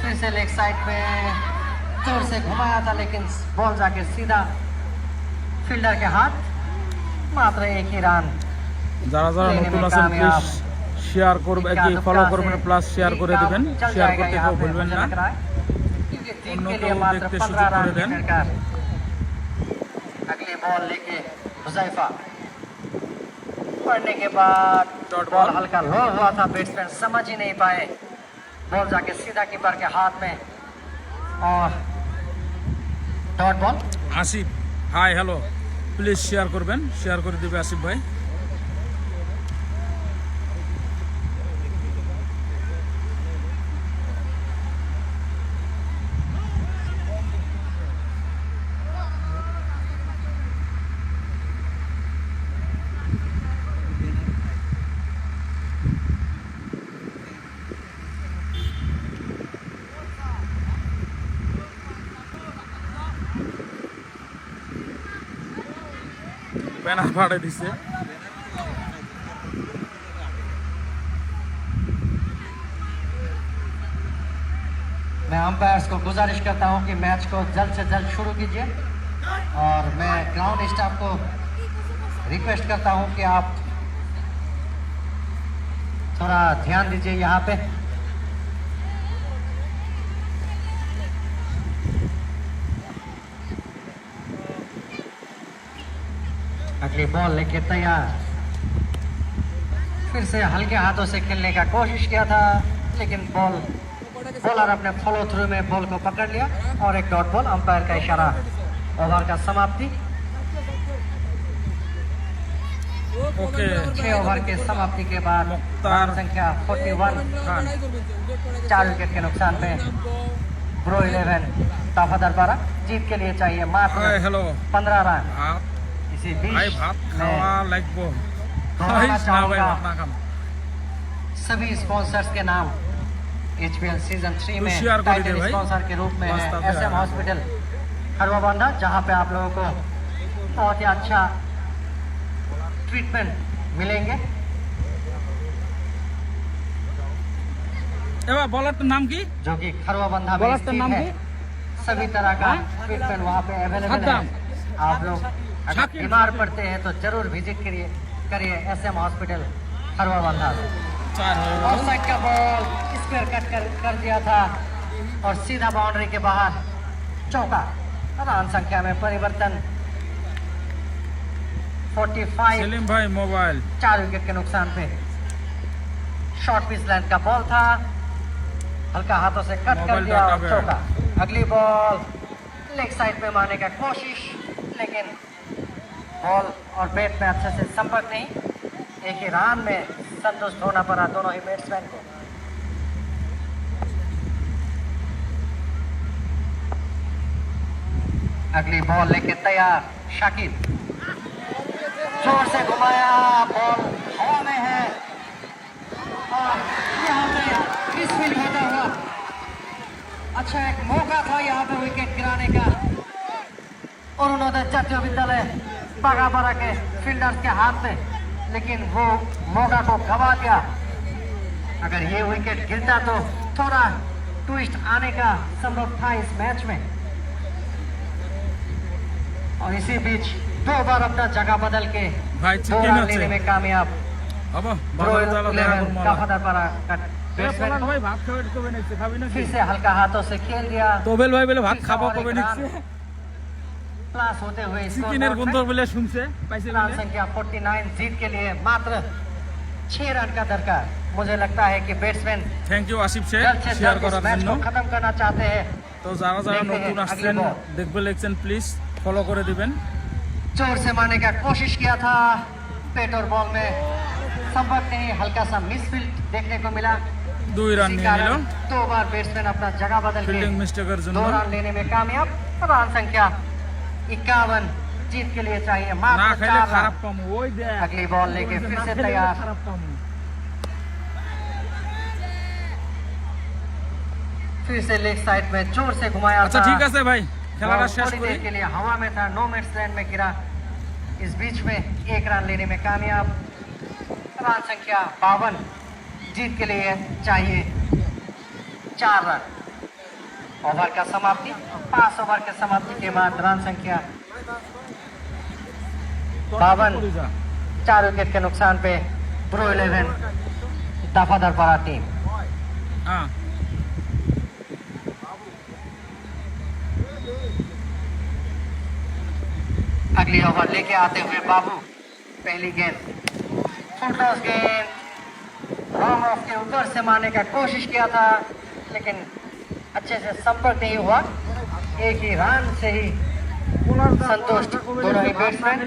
फिर से लेग साइड में जोर से घुमाया था लेकिन बॉल जाके सीधा फील्डर के हाथ। मात्र 1 ही रन। যারা যারা নতুন আছেন প্লিজ শেয়ার করবেন, কি ফলো করবেন প্লাস শেয়ার করে দিবেন। শেয়ার করতে কেউ ভুলবেন না। অন্য কেউ দেখতে সুযোগ করে দেন। अगली बॉल लेके हुजैफा पड़ने के बाद बॉल हल्का लो हुआ था, बैट्समैन समझ ही नहीं पाए। बॉल जाके सीधा कीपर के हाथ में और dot ball. Asif hi hello, please share করবেন, শেয়ার করে দিবে আসিফ ভাই। ব্যানার ফাড়ে দিছে। मैं अंपायर्स को गुजारिश करता हूं कि मैच को जल्द से जल्द शुरू कीजिए और मैं ग्राउंड स्टाफ को रिक्वेस्ट करता हूं कि आप थोड़ा ध्यान दीजिए यहाँ पे। अगली बॉल लेके तैयार। फिर से हल्के हाथों से खेलने का कोशिश किया था लेकिन बॉलर अपने फॉलो थ्रू में बॉल को पकड़ लिया और एक डॉट बॉल। अंपायर का इशारा। ओवर का समाप्ति। ओके 6 ओवर के समाप्ति के बाद रन संख्या 41। 4 विकेट के नुकसान पे ब्रो 11 ताफादारपाड़ा जीत के लिए चाहिए হাই मात्र হ্যালো 15 रन। ভাত इसी ভাই बीच ভাত मैं খাওয়া লাগবো। दोहराना ভাই না ভাই चाहूंगा ভাত না খাম। सभी स्पॉन्सर्स के नाम। HPL सीजन 3 में शेयर कर टाइटल दीजिए भाई। स्पॉन्सर के रूप में है वास्तव में SM हॉस्पिटल हरवाबांधा, जहां पे आप लोगों को बहुत ही अच्छा ट्रीटमेंट मिलेंगे। এবার বলারটার নাম কি? जो कि खरवाबंधा में बॉलर का स्थित नाम है। सभी तरह का ट्रीटमेंट वहाँ पे अवेलेबल है। आप लोग अगर शाकिर। बीमार पड़ते हैं तो जरूर विजिट करिए SM हॉस्पिटल हरवाबांधा। চার হয়ে গেল। ऑफसाइड का बॉल स्क्वायर कट कर दिया था और सीधा बाउंड्री के बाहर चौका। रन संख्या में परिवर्तन 45। সেলিম ভাই মোবাইল 4 विकेट के नुकसान पे शॉर्ट पिच लाइन का बॉल था, हल्का हाथों से कट कर मोबाइल दिया डाटा और पे। चौका। अगली बॉल लेग साइड पे मारने का कोशिश लेकिन बॉल और बैट में अच्छे से संपर्क नहीं। एक ही रन में संतुष्ट होना पड़ा दोनों ही बैट्समैन को। अगली बॉल लेके तैयार शाकिब। जोर से घुमाया, बॉल हवा में है और यहाँ पे मिसफील्ड होता हुआ अच्छा एक मौका था यहाँ पे विकेट गिराने का। अरुणोदय जातीय विद्यालय बागापाड़ा के फील्डर्स के हाथ में, लेकिन वो मौका को गवा दिया। अगर ये विकेट गिरता तो थोड़ा ट्विस्ट आने का संभव था इस मैच में। और इसी बीच 2 बार अपना जगह बदल के ভাই 2 চিকেন रन আছে लेने में कामयाब। বাবা ब्रो বাবা জ্বালা দেখা 11 করব। काफादारपाड़ा का बैट्समैन ভাই ভাত খাবে কবে নিচ্ছে খাবি না? फिर से हल्का हाथों से खेल दिया। তোবেল ভাই বলে ভাত फिर से খাবো और কবে एक নিচ্ছে? रन प्लस होते हुए চিকেনের स्कोर গন্ধ বলে শুনছে পাইছে रन বলে। संख्या 49। जीत के लिए मात्र 6 रन का दरकार। मुझे लगता है कि batsman thank you Asif Sheikh जल्द से শেয়ার जल्द इस করার मैच জন্য। को खत्म करना चाहते हैं। তো যারা যারা দেখতে নতুন हैं আসছেন अगली बॉल। দেখবে লিখছেন প্লিজ ফলো করে দিবেন। जोर से मारने का कोशिश किया था, पेट और बॉल में संपर्क नहीं, हल्का सा मिसफील्ड देखने को मिला। 2 রান इसी নিয়ে নিল कारण 2 बार बैट्समैन अपना जगह बदल ফিল্ডিং के মিস্টেকের 2 জন্য। रन लेने में कामयाब। रन संख्या 51। जीत के लिए चाहिए না मात्र খেলে 4 খারাপ रन। পামু ওই দেখ। अगली बॉल लेके फिर না से খেলে तैयार। খারাপ পামু। फिर से लेग साइड में जोर से घुमाया আচ্ছা था ঠিক আছে ভাই খেলাটা और শেষ थोड़ी করি देर के लिए हवा में था, नो मिनट्स लैंड में गिरा। इस बीच में 1 रन लेने में कामयाब। रन संख्या 52, जीत के लिए चाहिए 4 रन। ओवर का समाप्ति, 5 ओवर के समाप्ति के बाद रन संख्या 52, 4 विकेट के नुकसान पे प्रो 11 दफादार पड़ा टीम। হ্যাঁ अगली ओवर लेके आते हुए बाबू, पहली गेंद फुल गेंद रॉन्ग ऑफ के ऊपर से मारने का कोशिश किया था, लेकिन अच्छे से संपर्क नहीं हुआ। एक ही रन से ही संतुष्ट दोनों ही बैट्समैन।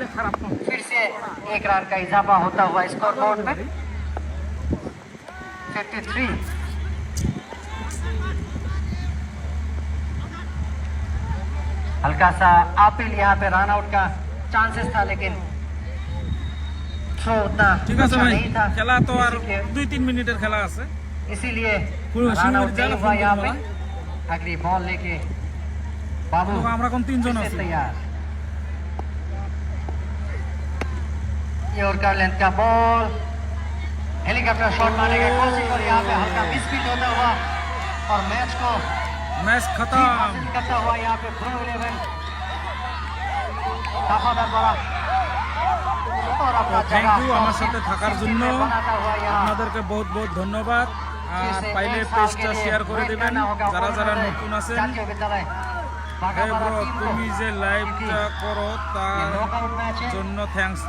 फिर से 1 रन का इजाफा होता हुआ स्कोर बोर्ड में 53। हल्का सा अपील यहाँ पे रन आउट का चांसेस था, लेकिन थ्रो उतना ঠিক আছে अच्छा ভাই नहीं था, খেলা তো আর इसीलिए- 2-3 মিনিটের খেলা আছে इसीलिए পুরো रन সিঙ্গেল आउट জায়গা नहीं हुआ ফোন यहाँ করবো पे। अगली बॉल लेके बाबू তো আমরা কোন 3 জন फिर से আছি तैयार। ये और लेंथ का बॉल, हेलीकॉप्टर शॉट मारने का कोशिश और यहाँ पे हल्का मिसफीट होता हुआ और मैच को ম্যাচ जीत খতম हासिल करता हुआ यहाँ पे प्रो 11 दफादार बड़ा और अपना থ্যাংক जगह ইউ আমার সাথে থাকার জন্য बनाता हुआ यहाँ আপনাদেরকে বহুত বহুত ধন্যবাদ আর পাইলে পেজটা শেয়ার করে দিবেন যারা যারা নতুন আছেন জাতীয় বিদ্যালয় হে ব্রো তুমি যে লাইভটা করো তার নকআউট ম্যাচ है জন্য থ্যাঙ্কস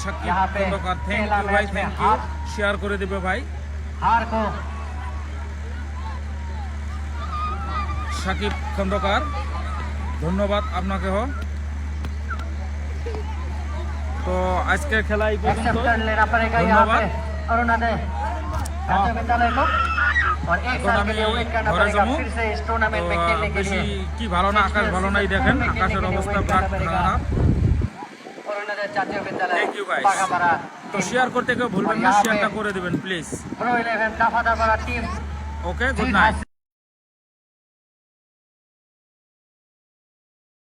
সাকিব यहाँ पे খন্দকার থ্যাংক पहला ইউ ভাই मैच में থ্যাংক ইউ हार শেয়ার করে দিবে ভাই हार को সাকিব খন্দকার ধন্যবাদ আপনাকে হো তো আজকের খেলা এই एक्सेप्ट পর্যন্ত कर लेना पड़ेगा यहाँ पे धन्यवाद। अरुणोदय जातीय विद्यालय को और एक এখন साल আমি के लिए वेट करना ঘরে पड़ेगा যাবো फिर से इस তো टूर्नामेंट में खेलने के বেশি लिए। কি ভালো না আকাশ ভালো নাই দেখেন আকাশের অবস্থা প্রায় খারাপ अरुणोदय जातीय विद्यालय Thank you, guys. बाघापाड़ा তো শেয়ার করতে কেউ ভুলবেন না শেয়ারটা করে দিবেন প্লিজ प्रो 11 दफादार बड़ा टीम ওকে গুড जीत নাইট हासिल